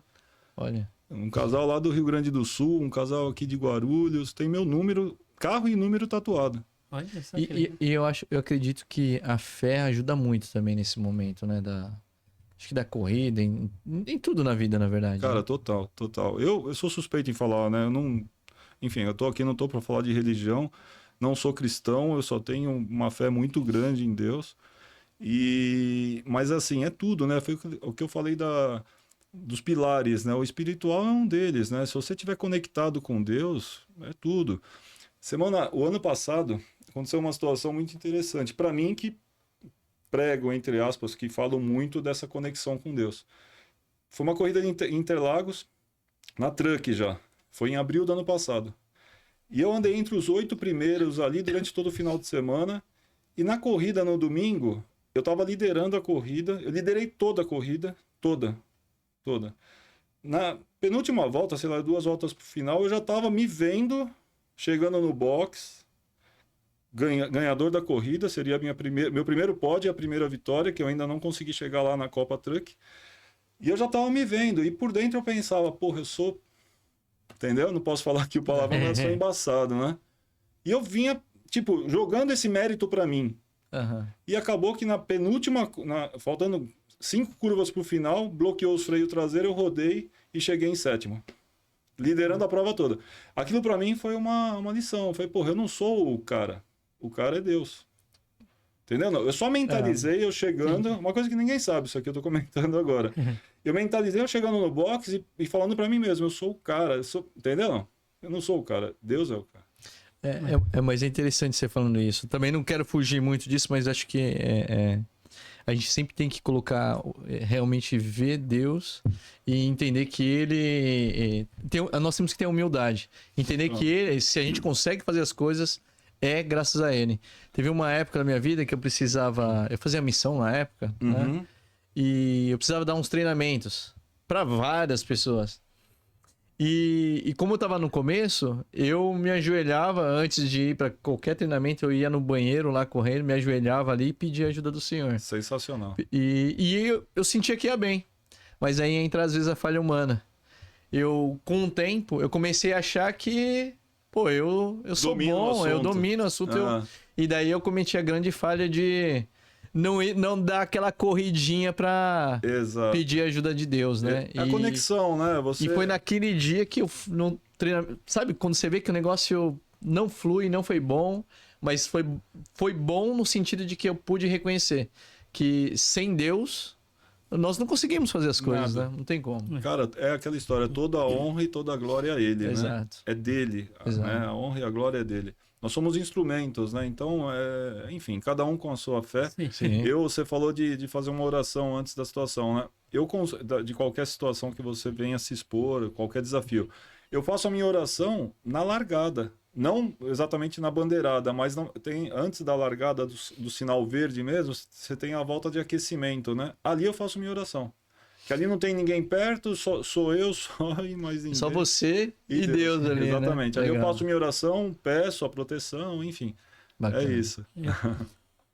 Olha. Um casal lá do Rio Grande do Sul, um casal aqui de Guarulhos, tem meu número, carro e número tatuado. Olha só E eu acredito que a fé ajuda muito também nesse momento, né? Acho que da corrida, em tudo na vida, na verdade. Cara, né? total. Eu sou suspeito em falar, né? Enfim, eu tô aqui, não tô para falar de religião, não sou cristão, eu só tenho uma fé muito grande em Deus. Mas assim, é tudo, né? Foi o que eu falei dos pilares, né? O espiritual é um deles, né? Se você estiver conectado com Deus, é tudo. O ano passado, aconteceu uma situação muito interessante. Para mim, que prego, entre aspas, que falam muito dessa conexão com Deus. Foi uma corrida em Interlagos, na Truck já. Foi em abril do ano passado. E eu andei entre os 8 primeiros ali durante todo o final de semana. E na corrida, no domingo, eu estava liderando a corrida. Eu liderei toda a corrida, toda. Na penúltima volta, sei lá, 2 voltas pro final, eu já estava me vendo chegando no box, ganhador da corrida, seria meu primeiro pódio e a primeira vitória, que eu ainda não consegui chegar lá na Copa Truck. E eu já estava me vendo, e por dentro eu pensava, porra, eu sou... Entendeu? Não posso falar aqui o palavrão, mas eu sou embaçado, né? E eu vinha, tipo, jogando esse mérito para mim. Uhum. E acabou que na penúltima, faltando 5 curvas pro final, bloqueou os freios traseiros, eu rodei e cheguei em 7º. Liderando a prova toda. Aquilo para mim foi uma lição. Foi, porra, eu não sou o cara. O cara é Deus. Entendeu? Não, eu só mentalizei eu chegando, uma coisa que ninguém sabe, isso aqui eu tô comentando agora. Eu mentalizei eu chegando no box e falando pra mim mesmo, eu sou o cara, entendeu? Não, eu não sou o cara, Deus é o cara. Mas é interessante você falando isso. Também não quero fugir muito disso, mas acho que a gente sempre tem que colocar, realmente ver Deus e entender que Ele... nós temos que ter humildade. Entender que Ele, se a gente consegue fazer as coisas, é graças a Ele. Teve uma época na minha vida que eu fazia missão na época, né? E eu precisava dar uns treinamentos para várias pessoas. E como eu estava no começo, eu me ajoelhava antes de ir para qualquer treinamento, eu ia no banheiro lá correndo, me ajoelhava ali e pedia ajuda do Senhor. Sensacional. E eu sentia que ia bem, mas aí entra às vezes a falha humana. Com o tempo, eu comecei a achar que, pô, eu sou bom, eu domino o assunto. E daí eu cometi a grande falha de não dar aquela corridinha pra pedir ajuda de Deus, né? A conexão, né? E foi naquele dia que eu não treino. Sabe, quando você vê que o negócio não flui, não foi bom, mas foi bom no sentido de que eu pude reconhecer que sem Deus nós não conseguimos fazer as coisas, né? Não tem como. Cara, é aquela história, toda a honra e toda a glória é Ele, Exato. né? É dele, né? A honra e a glória é dele. Nós somos instrumentos, né? Então, enfim, cada um com a sua fé. Sim. Você falou de fazer uma oração antes da situação, né? De qualquer situação que você venha se expor, qualquer desafio. Eu faço a minha oração na largada. Não exatamente na bandeirada, mas antes da largada do sinal verde mesmo, você tem a volta de aquecimento, né? Ali eu faço minha oração. Que ali não tem ninguém perto, sou eu só e mais ninguém. Só você e Deus ali, exatamente. Né? Ali eu faço minha oração, peço a proteção, enfim. Bacana. É isso.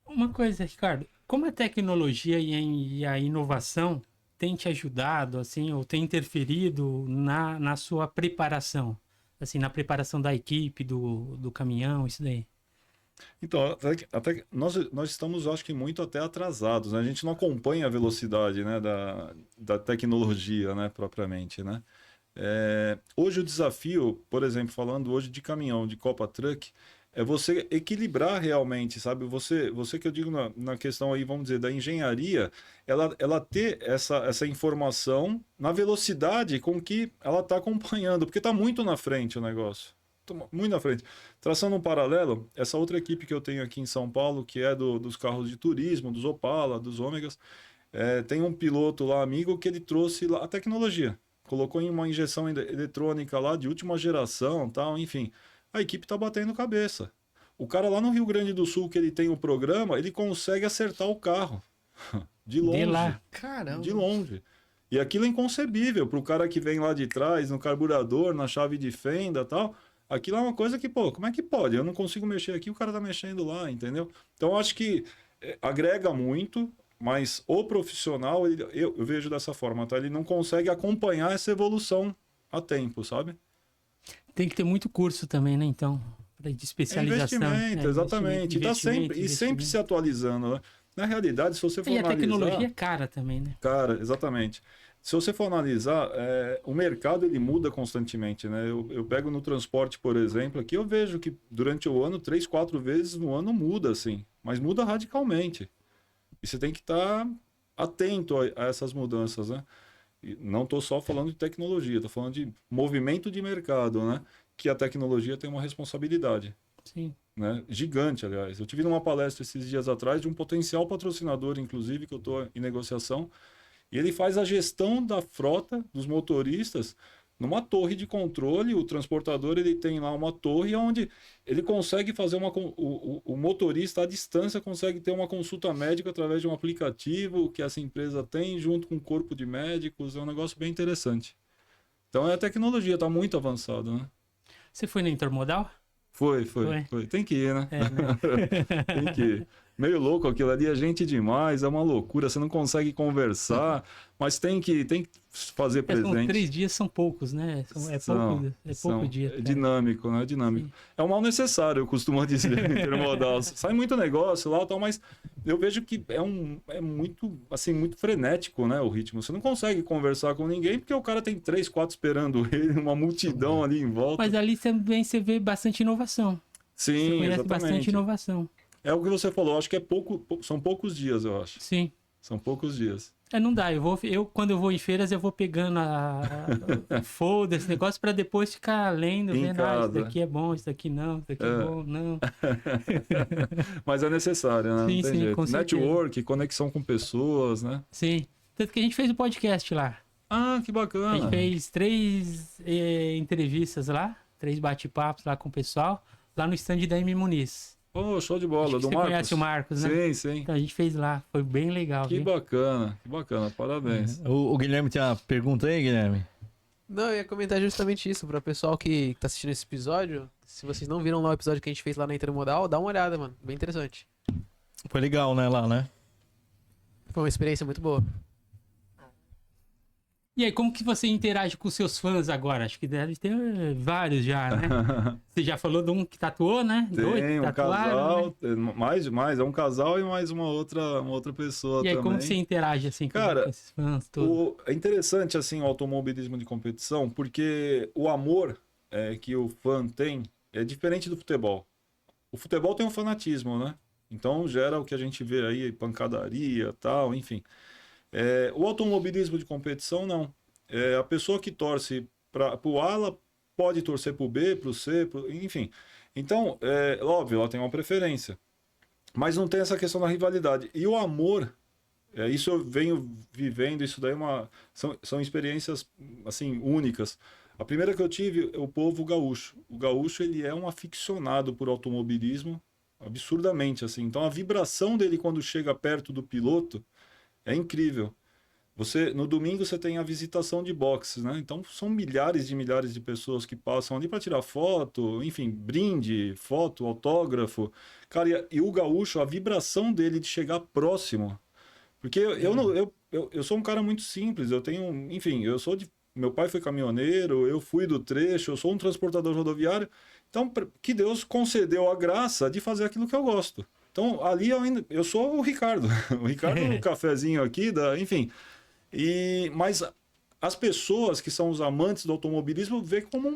Uma coisa, Ricardo, como a tecnologia e a inovação tem te ajudado, assim, ou tem interferido na sua preparação? Assim, na preparação da equipe, do caminhão, isso daí? Então, até nós estamos, acho que, muito até atrasados, né? A gente não acompanha a velocidade, né, da tecnologia, né, propriamente, né? Hoje o desafio, por exemplo, falando hoje de caminhão, de Copa Truck, é você equilibrar realmente, sabe? Você que eu digo na questão aí, vamos dizer, da engenharia, ela ter essa informação na velocidade com que ela está acompanhando, porque está muito na frente o negócio. Muito na frente. Traçando um paralelo, essa outra equipe que eu tenho aqui em São Paulo, que é dos carros de turismo, dos Opala, dos Ômegas, tem um piloto lá, amigo, que ele trouxe lá a tecnologia. Colocou em uma injeção eletrônica lá de última geração, tal, enfim. A equipe está batendo cabeça. O cara lá no Rio Grande do Sul, que ele tem o programa, ele consegue acertar o carro. De longe. De lá. Caramba. De longe. E aquilo é inconcebível para o cara que vem lá de trás, no carburador, na chave de fenda e tal. Aquilo é uma coisa que, pô, como é que pode? Eu não consigo mexer aqui, o cara tá mexendo lá, entendeu? Então, eu acho que agrega muito, mas o profissional, eu vejo dessa forma, tá? Ele não consegue acompanhar essa evolução a tempo, sabe? Tem que ter muito curso também, né, então, de especialização. Investimento, exatamente. E sempre se atualizando, né? Na realidade, se você for analisar... E a tecnologia é cara também, né? Cara, exatamente. Se você for analisar, o mercado ele muda constantemente, né? Eu pego no transporte, por exemplo, aqui eu vejo que durante o ano, 3, 4 vezes no ano muda, assim. Mas muda radicalmente. E você tem que estar atento a essas mudanças, né? E não estou só falando de tecnologia, estou falando de movimento de mercado, né? Que a tecnologia tem uma responsabilidade. Sim. Né? Gigante, aliás. Eu tive numa palestra esses dias atrás de um potencial patrocinador, inclusive, que eu estou em negociação. E ele faz a gestão da frota dos motoristas numa torre de controle. O transportador ele tem lá uma torre onde ele consegue fazer o motorista à distância consegue ter uma consulta médica através de um aplicativo que essa empresa tem junto com um corpo de médicos. É um negócio bem interessante. Então a tecnologia está muito avançada, né? Você foi na Intermodal? Foi. Tem que ir, né? Tem que ir. Meio louco aquilo ali, é gente demais, é uma loucura, você não consegue conversar, mas tem que fazer presente. São 3 dias, são poucos, né? É pouco dia. É dinâmico, né? É dinâmico. Sim. É um mal necessário, eu costumo dizer, intermodal. Sai muito negócio lá, tal, mas eu vejo que é muito, assim, muito frenético, né? O ritmo. Você não consegue conversar com ninguém porque o cara tem 3, 4 esperando ele, uma multidão ali em volta. Mas ali também você vê bastante inovação. Sim, você conhece exatamente. Bastante inovação. É o que você falou, acho que são poucos dias, eu acho. Sim. São poucos dias. Não dá, quando eu vou em feiras, eu vou pegando a folder, esse negócio, pra depois ficar lendo, Em vendo, isso casa. daqui é bom, isso daqui não, isso daqui é bom, não. Mas é necessário, né? Sim, Não tem sim, jeito. com certeza. Network, conexão com pessoas, né? Sim. Tanto que a gente fez o podcast lá. Ah, que A bacana. gente fez 3 entrevistas lá, 3 bate-papos lá com o pessoal, lá no stand da M Muniz. Pô, show de Acho bola. que Do você Marcos? conhece o Marcos, né? Sim, sim. Então a gente fez lá, foi bem legal. Que viu? bacana, parabéns. O Guilherme tem uma pergunta aí, Guilherme? Não, eu ia comentar justamente isso para o pessoal que tá assistindo esse episódio. Se vocês não viram lá o episódio que a gente fez lá na Intermodal, dá uma olhada, mano. Bem interessante. Foi legal, né, lá, né? Foi uma experiência muito boa. E aí, como que você interage com seus fãs agora? Acho que deve ter vários já, né? Você já falou de um que tatuou, né? Dois Tem que um tatuaram, casal, mais, é um casal e mais uma outra pessoa né? E aí, também. como que você interage assim com Cara, esses fãs todos? É interessante assim o automobilismo de competição, porque o amor que o fã tem é diferente do futebol. O futebol tem um fanatismo, né? Então gera o que a gente vê aí, pancadaria, tal, enfim. O automobilismo de competição, não. A pessoa que torce para o A, ela pode torcer para o B, para o C, enfim. Então, óbvio, ela tem uma preferência. Mas não tem essa questão da rivalidade. E o amor, isso eu venho vivendo, isso daí são experiências assim, únicas. A primeira que eu tive é o povo gaúcho. O gaúcho, ele é um aficionado por automobilismo, absurdamente, assim. Então, a vibração dele quando chega perto do piloto é incrível. No domingo você tem a visitação de boxes, né? Então são milhares de pessoas que passam ali para tirar foto, enfim, brinde, foto, autógrafo. Cara, e o gaúcho, a vibração dele de chegar próximo. Porque eu sou um cara muito simples, enfim, meu pai foi caminhoneiro, eu fui do trecho, eu sou um transportador rodoviário. Então, que Deus concedeu a graça de fazer aquilo que eu gosto. Então, ali eu sou o Ricardo. O Ricardo, o cafezinho aqui, enfim. Mas as pessoas que são os amantes do automobilismo vê como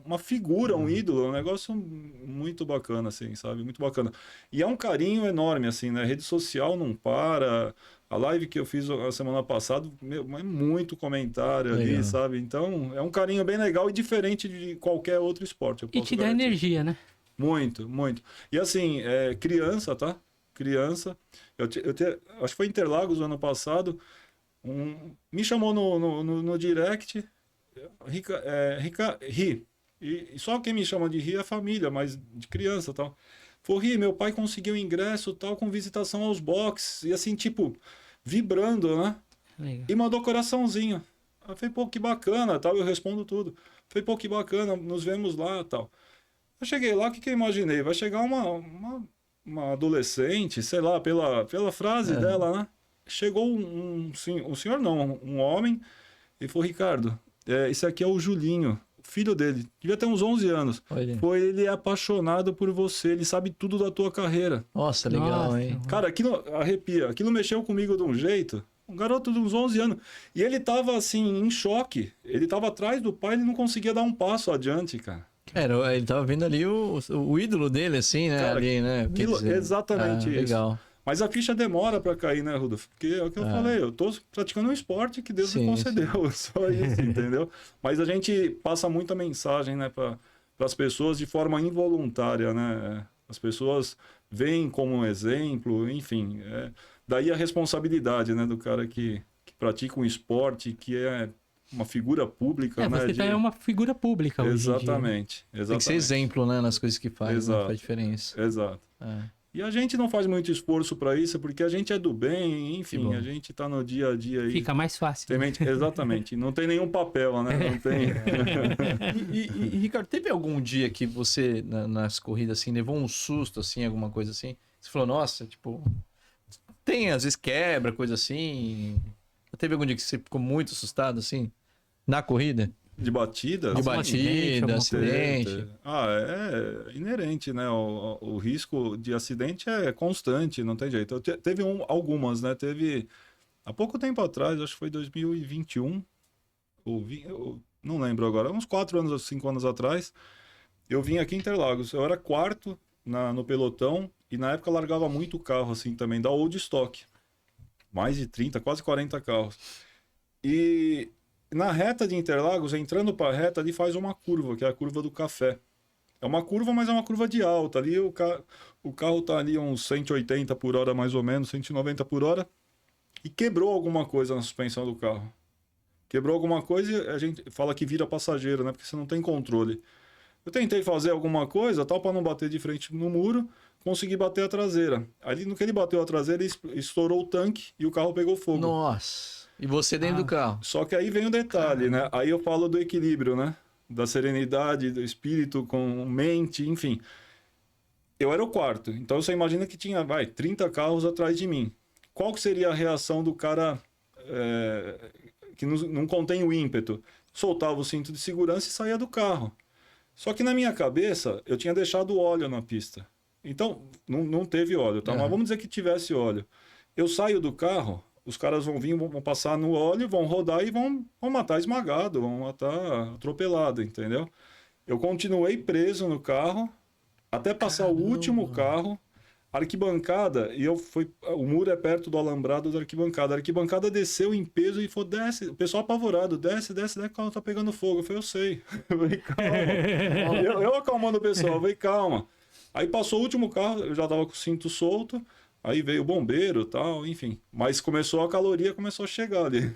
uma figura, um ídolo, um negócio muito bacana, assim, sabe? Muito bacana. E é um carinho enorme, assim, né? A rede social não para. A live que eu fiz a semana passada, é muito comentário Legal. ali, sabe? Então, é um carinho bem legal e diferente de qualquer outro esporte. Eu E posso te dá garantir. energia, né? Muito, muito. E assim, criança, tá? Criança. Acho que foi Interlagos o ano passado. Me chamou no direct. Ri. E só quem me chama de Ri é a família, mas de criança e tal. Falei, Ri, meu pai conseguiu ingresso tal com visitação aos boxes. E assim, tipo, vibrando, né? Legal. E mandou coraçãozinho. Eu falei, pô, que bacana, tal. Eu respondo tudo. Falei, pô, que bacana, nos vemos lá, tal. Eu cheguei lá, o que eu imaginei? Vai chegar uma adolescente, sei lá, pela frase dela, né? Chegou um senhor não, um homem, e falou, Ricardo, esse aqui é o Julinho, filho dele, devia ter uns 11 anos. Olha. Ele é apaixonado por você, ele sabe tudo da tua carreira. Nossa, legal, Nossa. hein? Cara, aquilo arrepia, aquilo mexeu comigo de um jeito. Um garoto de uns 11 anos. E ele tava, assim, em choque. Ele tava atrás do pai, ele não conseguia dar um passo adiante, cara. Ele tava vendo ali o ídolo dele, assim, né? Cara, ali, né? Quer dizer, exatamente isso. Legal. Mas a ficha demora para cair, né, Rudolf? Porque é o que eu falei, eu tô praticando um esporte que Deus me Sim, concedeu, só isso, entendeu? Mas a gente passa muita mensagem, né, para as pessoas de forma involuntária, né? As pessoas veem como um exemplo, enfim. Daí a responsabilidade, né, do cara que pratica um esporte, que é uma figura pública, né? Você é uma figura pública hoje em dia, né? Exatamente. Tem que ser exemplo, né? Nas coisas que faz, né? Exato. Faz diferença. Exato. É. E a gente não faz muito esforço para isso, porque a gente é do bem, Que enfim, bom. a gente tá no dia a dia aí. Fica mais fácil. Exatamente. Não tem nenhum papel, né? Não tem. E, Ricardo, teve algum dia que você, nas corridas, assim, levou um susto, assim, alguma coisa assim? Você falou, nossa, tipo... Tem, às vezes quebra, coisa assim. Teve algum dia que você ficou muito assustado, assim? Na corrida? De batida? De Algum acidente, batida, alguma acidente. É inerente, né? O risco de acidente é constante, não tem jeito. Teve algumas, né? Teve há pouco tempo atrás, acho que foi 2021, eu não lembro agora, uns 4 anos ou 5 anos atrás, eu vim aqui em Interlagos. Eu era quarto no pelotão e na época largava muito carro assim também, da old stock. Mais de 30, quase 40 carros. E na reta de Interlagos, entrando para a reta, ali faz uma curva, que é a curva do café. É uma curva, mas é uma curva de alta. Ali o carro tá ali uns 180 por hora mais ou menos, 190 por hora. E quebrou alguma coisa na suspensão do carro. Quebrou alguma coisa e a gente fala que vira passageiro, né? Porque você não tem controle. Eu tentei fazer alguma coisa, tal, para não bater de frente no muro, consegui bater a traseira. Ali, no que ele bateu a traseira, ele estourou o tanque e o carro pegou fogo. Nossa. E você dentro do carro? Só que aí vem o detalhe, né? Aí eu falo do equilíbrio, né? Da serenidade, do espírito com mente, enfim. Eu era o quarto, então você imagina que tinha, 30 carros atrás de mim. Qual que seria a reação do cara que não contém o ímpeto? Soltava o cinto de segurança e saía do carro. Só que na minha cabeça, eu tinha deixado óleo na pista. Então, não teve óleo, tá? Mas vamos dizer que tivesse óleo. Eu saio do carro, os caras vão vir, vão passar no óleo, vão rodar e vão matar esmagado, vão matar atropelado, entendeu? Eu continuei preso no carro, até passar o último carro, arquibancada, o muro é perto do alambrado da arquibancada. A arquibancada desceu em peso e falou, desce, o pessoal apavorado, desce, o carro tá pegando fogo. Eu falei, eu sei. Eu falei, calma. eu acalmando o pessoal, eu falei, calma. Aí passou o último carro, eu já tava com o cinto solto, aí veio o bombeiro e tal, enfim. Mas a caloria começou a chegar ali.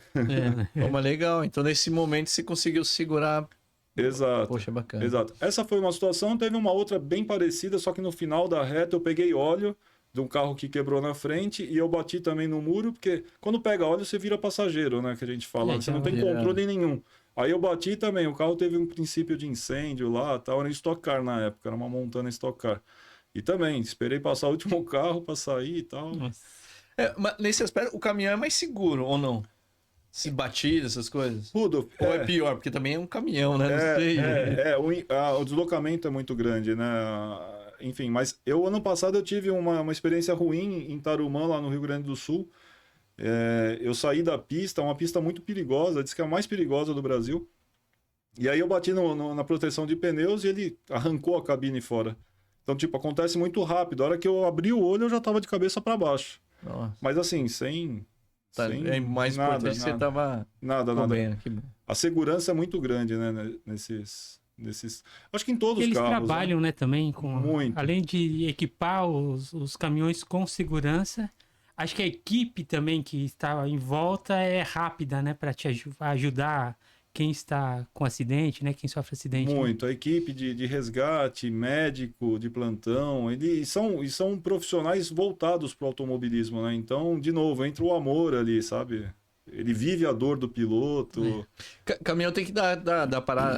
Mas legal, então nesse momento você conseguiu segurar. Exato. Poxa, bacana. Exato. Essa foi uma situação, teve uma outra bem parecida, só que no final da reta eu peguei óleo de um carro que quebrou na frente e eu bati também no muro, porque quando pega óleo você vira passageiro, né, que a gente fala, você não tem controle nenhum. Aí eu bati também, o carro teve um princípio de incêndio lá, tal, era Stock Car na época, era uma Montana Stock Car. E também, esperei passar o último carro para sair e tal. Mas nesse aspecto, o caminhão é mais seguro, ou não? Se batida, essas coisas? Tudo. Ou é pior, porque também é um caminhão, né? Não sei. O deslocamento é muito grande, né? Enfim, mas ano passado eu tive uma experiência ruim em Tarumã, lá no Rio Grande do Sul. Eu saí da pista, uma pista muito perigosa, diz que é a mais perigosa do Brasil. E aí eu bati na proteção de pneus e ele arrancou a cabine fora. Então, tipo, acontece muito rápido. A hora que eu abri o olho, eu já tava de cabeça para baixo. Nossa. Mas assim, sem é mais nada, importante que você tava nada. Que bom. A segurança é muito grande, né? Nesses... Acho que em todos os carros. Eles trabalham, né, também com... Muito. Além de equipar os caminhões com segurança, acho que a equipe também que está em volta é rápida, né, para te ajudar quem está com acidente, né, quem sofre acidente. Muito. A equipe de resgate, médico, de plantão, eles são profissionais voltados para o automobilismo, né? Então, de novo, entra o amor ali, sabe? Ele vive a dor do piloto. Caminhão tem que dar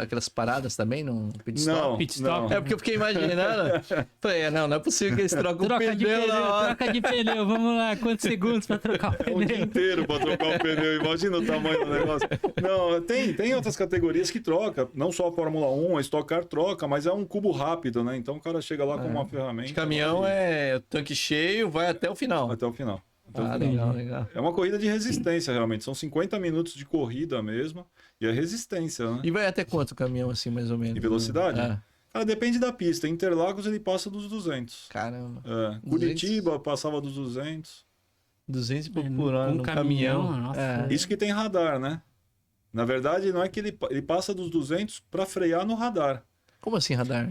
aquelas paradas também no pit stop? Pit stop. É porque eu fiquei imaginando. Falei, não é possível que eles trocam o pneu na hora. Troca de pneu, vamos lá, quantos segundos para trocar o Um dia pneu? inteiro para trocar o pneu, imagina o tamanho do negócio. Não, tem outras categorias que troca, não só a Fórmula 1, a Stock Car troca, mas é um cubo rápido, né? Então o cara chega lá com uma ferramenta. De caminhão é o tanque cheio, vai até o final. Até o final. Legal. É uma corrida de resistência, realmente. São 50 minutos de corrida mesmo. E é resistência, né? E vai até quanto o caminhão, assim, mais ou menos? De velocidade? É. Cara, depende da pista. Em Interlagos ele passa dos 200. Caramba. Curitiba passava dos 200. 200 e pouco por hora Com no caminhão, caminhão. nossa. Isso que tem radar, né? Na verdade, não é que ele passa dos 200 para frear no radar. Como assim radar?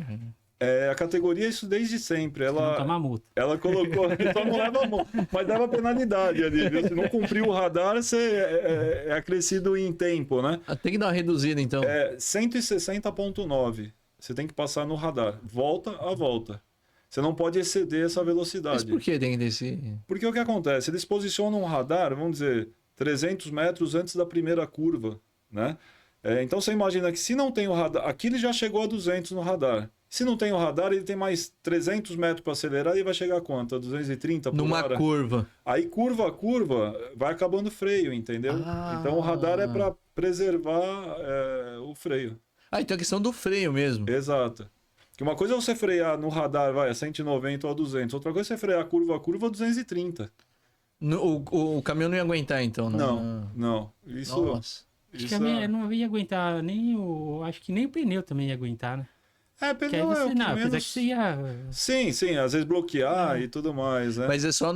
A categoria é isso desde sempre. Não toma multa. Ela colocou, só não leva multa, mas leva penalidade ali, viu? Se não cumprir o radar, você é acrescido em tempo, né? Tem que dar uma reduzida, então. 160,9. Você tem que passar no radar, volta a volta. Você não pode exceder essa velocidade. Mas por que tem desse... Porque o que acontece? Eles posicionam um radar, vamos dizer, 300 metros antes da primeira curva, né? Então você imagina que se não tem o radar... Aqui ele já chegou a 200 no radar. Se não tem o radar, ele tem mais 300 metros para acelerar e vai chegar a quanto? A 230 por hora? Numa curva. Aí curva a curva vai acabando o freio, entendeu? Então o radar é para preservar o freio. Então é questão do freio mesmo. Exato. Que uma coisa é você frear no radar, a 190 ou a 200. Outra coisa é você frear curva a curva a 230. O caminhão não ia aguentar, então? Não. Isso... Nossa. Acho que não ia aguentar nem o... Acho que nem o pneu também ia aguentar, né? Que aí pneu você, é o que não, apesar menos... que você ia... Sim, às vezes bloquear e tudo mais, né? Mas é só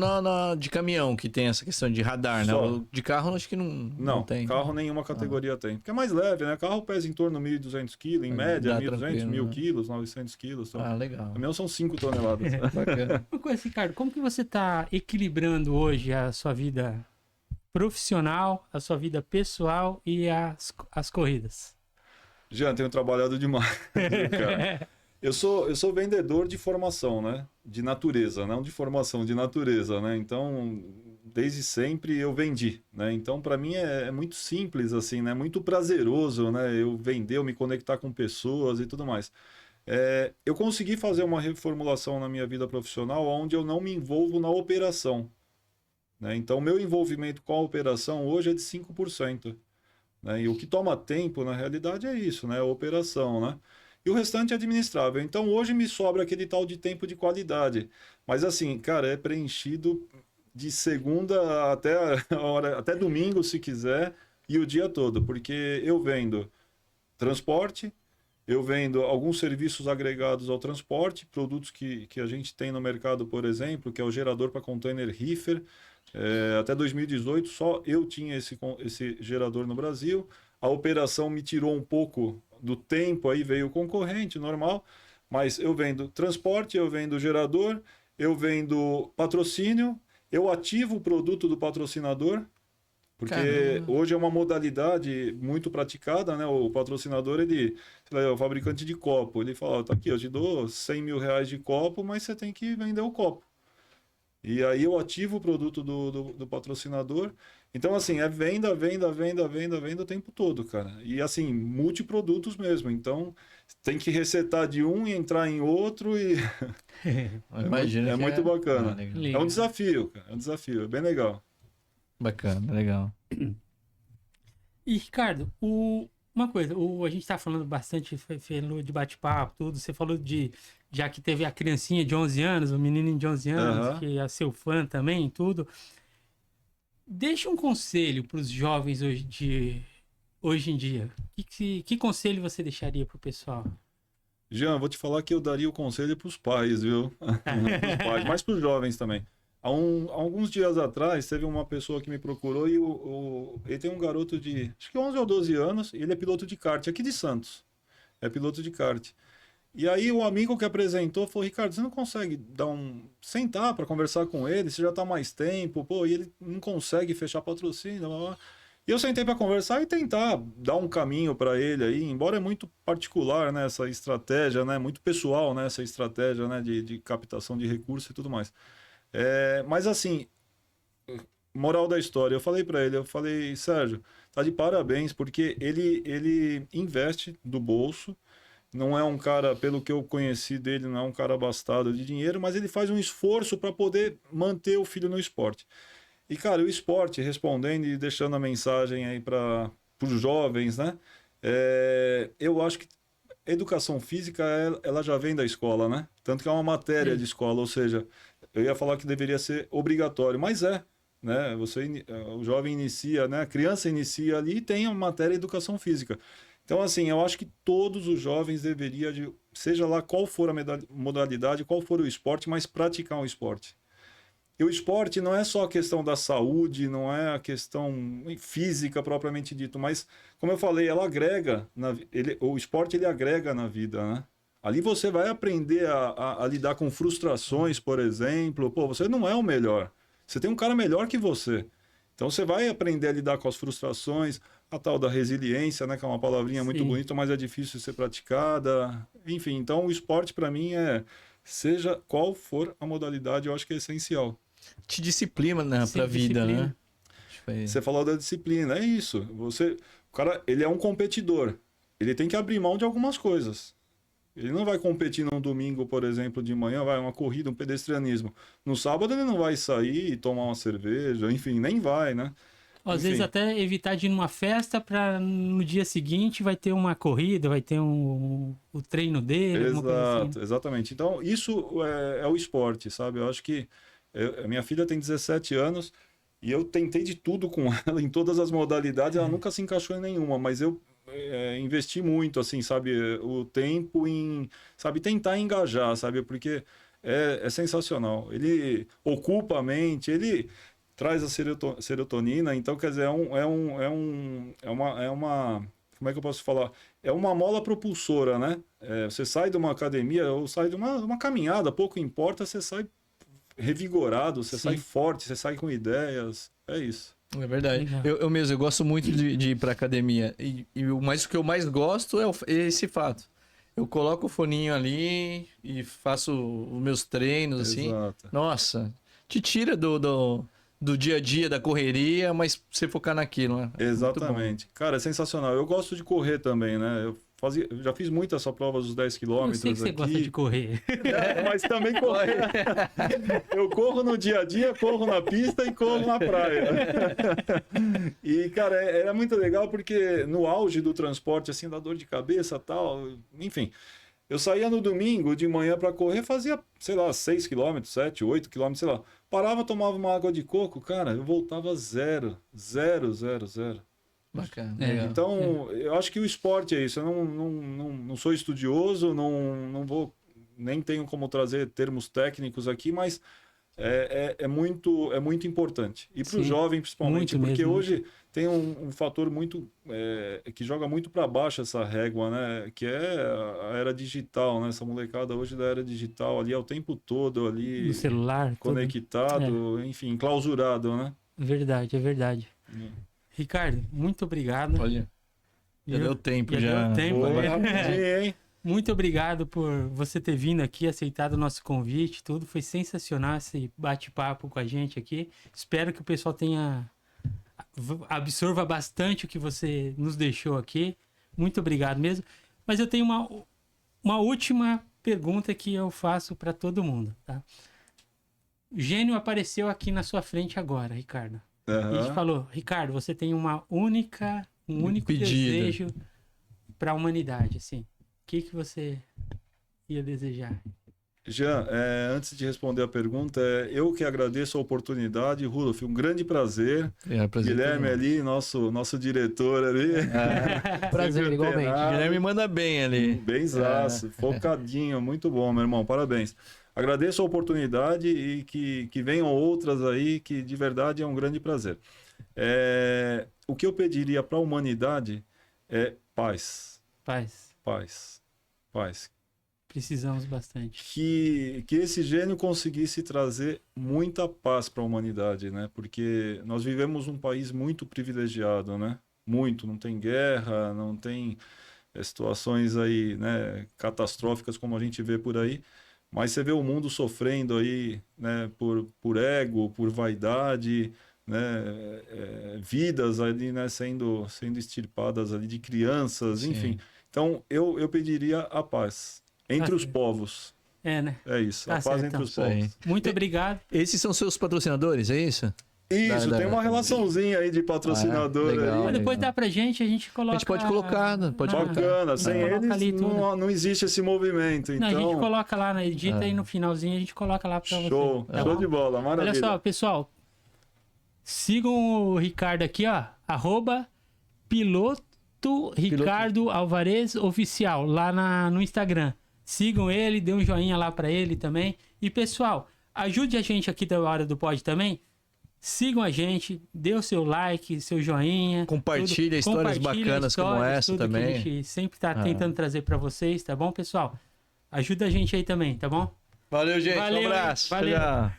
de caminhão que tem essa questão de radar, né? Só. O de carro acho que não tem. Carro nenhuma categoria tem. Porque é mais leve, né? Carro pesa em torno de 1.200 kg, em média, Dá 1.200, tranquilo, 1.000 né? quilos, 900 quilos. Então, Ah, legal. o meu são 5 toneladas. Bacana. Uma coisa, Ricardo, como que você tá equilibrando hoje a sua vida profissional, a sua vida pessoal e as corridas? Jean, tenho trabalhado demais, cara. Eu sou vendedor de formação, né? De natureza, não de formação, de natureza, né? Então, desde sempre eu vendi, né? Então, para mim é muito simples, assim, né? Muito prazeroso, né? Eu vender, eu me conectar com pessoas e tudo mais. Eu consegui fazer uma reformulação na minha vida profissional onde eu não me envolvo na operação, né? Então, meu envolvimento com a operação hoje é de 5%. Né? E o que toma tempo, na realidade, é isso, né? A operação, né? E o restante é administrável. Então, hoje me sobra aquele tal de tempo de qualidade. Mas, assim, cara, é preenchido de segunda até domingo, se quiser, e o dia todo. Porque eu vendo transporte, eu vendo alguns serviços agregados ao transporte, produtos que a gente tem no mercado, por exemplo, que é o gerador para container reefer. Até 2018, só eu tinha esse gerador no Brasil. A operação me tirou um pouco do tempo, aí veio o concorrente, normal. Mas eu vendo transporte, eu vendo gerador, eu vendo patrocínio, eu ativo o produto do patrocinador, porque Caramba. hoje é uma modalidade muito praticada, né? O patrocinador, ele é o fabricante de copo. Ele fala, ó, tá aqui, eu te dou 100 mil reais de copo, mas você tem que vender o copo. E aí eu ativo o produto do patrocinador. Então, assim, é venda o tempo todo, cara. E, assim, multiprodutos mesmo. Então, tem que resetar de um e entrar em outro e... Imagina é que muito bacana. Ah, legal. É Legal. um desafio, cara. É um desafio. É bem legal. Bacana, legal. E, Ricardo, uma coisa, a gente tá falando bastante falou de bate-papo, tudo. Você falou já que teve a criancinha de 11 anos, o menino de 11 anos, Aham. que é seu fã também, tudo. Deixa um conselho para os jovens hoje em dia. Que conselho você deixaria pro pessoal? Jean, vou te falar que eu daria o conselho para os pais, viu? Pros pais, mas para os jovens também. Há alguns dias atrás, teve uma pessoa que me procurou e ele tem um garoto de, acho que 11 ou 12 anos, e ele é piloto de kart, aqui de Santos. É piloto de kart. E aí o amigo que apresentou falou, Ricardo, você não consegue sentar para conversar com ele? Você já está há mais tempo, pô, e ele não consegue fechar patrocínio, blá, blá, blá. E eu sentei para conversar e tentar dar um caminho para ele aí, embora é muito particular, né, essa estratégia, né, muito pessoal, né, essa estratégia, né, de captação de recursos e tudo mais. Mas assim, moral da história, eu falei para ele, Sérgio, tá de parabéns, porque ele investe do bolso, não é um cara, pelo que eu conheci dele, não é um cara abastado de dinheiro, mas ele faz um esforço para poder manter o filho no esporte. E, cara, o esporte, respondendo e deixando a mensagem aí para os jovens, né? Eu acho que educação física, ela já vem da escola, né? Tanto que é uma matéria de escola, ou seja, eu ia falar que deveria ser obrigatório, mas né? O jovem inicia, né? A criança inicia ali e tem a matéria de educação física. Então, assim, eu acho que todos os jovens deveriam, seja lá qual for a modalidade, qual for o esporte, mas praticar um esporte. E o esporte não é só a questão da saúde, não é a questão física propriamente dito, mas, como eu falei, ela agrega, o esporte ele agrega na vida, né? Ali você vai aprender a lidar com frustrações, por exemplo. Pô, você não é o melhor. Você tem um cara melhor que você. Então você vai aprender a lidar com as frustrações, a tal da resiliência, né, que é uma palavrinha muito Sim. bonita, mas é difícil de ser praticada. Enfim, então o esporte para mim seja qual for a modalidade, eu acho que é essencial. Te disciplina, né, Sim, pra vida, disciplina. né? Acho que foi- Você falou da disciplina, é isso. O cara, ele é um competidor. Ele tem que abrir mão de algumas coisas. Ele não vai competir num domingo, por exemplo, de manhã, vai uma corrida, um pedestrianismo. No sábado ele não vai sair e tomar uma cerveja, enfim, nem vai, né? Às Enfim. vezes até evitar de ir numa festa para no dia seguinte vai ter uma corrida, vai ter o treino dele, alguma coisa assim. Exato, exatamente. Então, isso é o esporte, sabe? Eu acho que a minha filha tem 17 anos e eu tentei de tudo com ela, em todas as modalidades, ela nunca se encaixou em nenhuma, mas eu investir muito, assim, sabe, o tempo em, sabe, tentar engajar, sabe, porque é sensacional. Ele ocupa a mente, ele traz a serotonina, então, quer dizer, é uma, como é que eu posso falar? É uma mola propulsora, né? Você sai de uma academia ou sai de uma caminhada, pouco importa, você sai revigorado, você Sim. sai forte, você sai com ideias, é isso. É verdade. Legal. Eu mesmo, eu gosto muito de ir pra academia. Mas o que eu mais gosto é esse fato. Eu coloco o foninho ali e faço os meus treinos, assim. Exato. Nossa, te tira do dia a dia, da correria, mas você focar naquilo, né? Exatamente. Cara, é sensacional. Eu gosto de correr também, né? Eu já fiz muito essa prova dos 10 Eu quilômetros sei que você aqui. gosta de correr. Mas também correr. Eu corro no dia a dia, corro na pista e corro na praia. E, cara, era muito legal porque no auge do transporte, assim, da dor de cabeça e tal, enfim. Eu saía no domingo de manhã para correr, fazia, sei lá, 6 km, 7, 8 km, sei lá. Parava, tomava uma água de coco, cara, eu voltava zero. Bacana. É. legal. Então, eu acho que o esporte é isso. Eu não sou estudioso, não vou, nem tenho como trazer termos técnicos aqui, mas é muito importante. E para o Sim, jovem, principalmente, muito porque mesmo. hoje tem um fator muito que joga muito para baixo essa régua, né? Que é a era digital, né? Essa molecada hoje da era digital ali é o tempo todo ali No celular. tudo. conectado, enfim, enclausurado, né? Verdade, é verdade. Ricardo, muito obrigado. Olha, já Viu? deu tempo, Já já. deu tempo, Foi né? rapidinho, hein? Muito obrigado por você ter vindo aqui, aceitado o nosso convite, tudo. Foi sensacional esse bate-papo com a gente aqui. Espero que o pessoal absorva bastante o que você nos deixou aqui. Muito obrigado mesmo. Mas eu tenho uma última pergunta que eu faço para todo mundo, tá? O gênio apareceu aqui na sua frente agora, Ricardo. A gente Aham. falou, Ricardo, você tem um único Pedido. desejo para a humanidade, assim. O que você ia desejar? Jean, antes de responder a pergunta, eu que agradeço a oportunidade. Rudolf, um grande prazer. Guilherme ali, nosso diretor ali. Prazer, Sempre igualmente. antenado. Guilherme manda bem ali. Benzaço, focadinho, muito bom, meu irmão, parabéns. Agradeço a oportunidade e que venham outras aí, que de verdade é um grande prazer. O que eu pediria para a humanidade é paz, Paz, precisamos bastante. que esse gênio conseguisse trazer muita paz para a humanidade, né? Porque nós vivemos um país muito privilegiado, né? Muito, não tem guerra, não tem situações aí, né, catastróficas como a gente vê por aí. Mas você vê o mundo sofrendo aí, né, por ego, por vaidade, né, vidas ali, né, sendo extirpadas ali de crianças, Sim. enfim. Então, eu pediria a paz entre os povos. Né? É isso, Tá a paz certo, entre os então. Isso aí. povos. Muito obrigado. Esses são seus patrocinadores, é isso? Isso, Dá- tem uma relaçãozinha aí de patrocinador legal. aí. Mas depois legal. dá pra gente, a gente coloca... A gente pode colocar, né? Pode colocar. Bacana, sem coloca ali eles tudo. não existe esse movimento, Não, a gente então... coloca lá na edita e no finalzinho a gente coloca lá pra Show, você. Tá show bom? de bola, maravilha. Olha só, pessoal. Sigam o Ricardo aqui, ó. @piloto Ricardo Alvarez Oficial, lá no Instagram. Sigam ele, dê um joinha lá pra ele também. E, pessoal, ajude a gente aqui da Hora do Pod também. Sigam a gente, dê o seu like, seu joinha. Compartilha histórias bacanas como essa tudo também. Que a gente sempre tá tentando trazer pra vocês, tá bom, pessoal? Ajuda a gente aí também, tá bom? Valeu, gente. Valeu, um abraço. valeu. Tchau.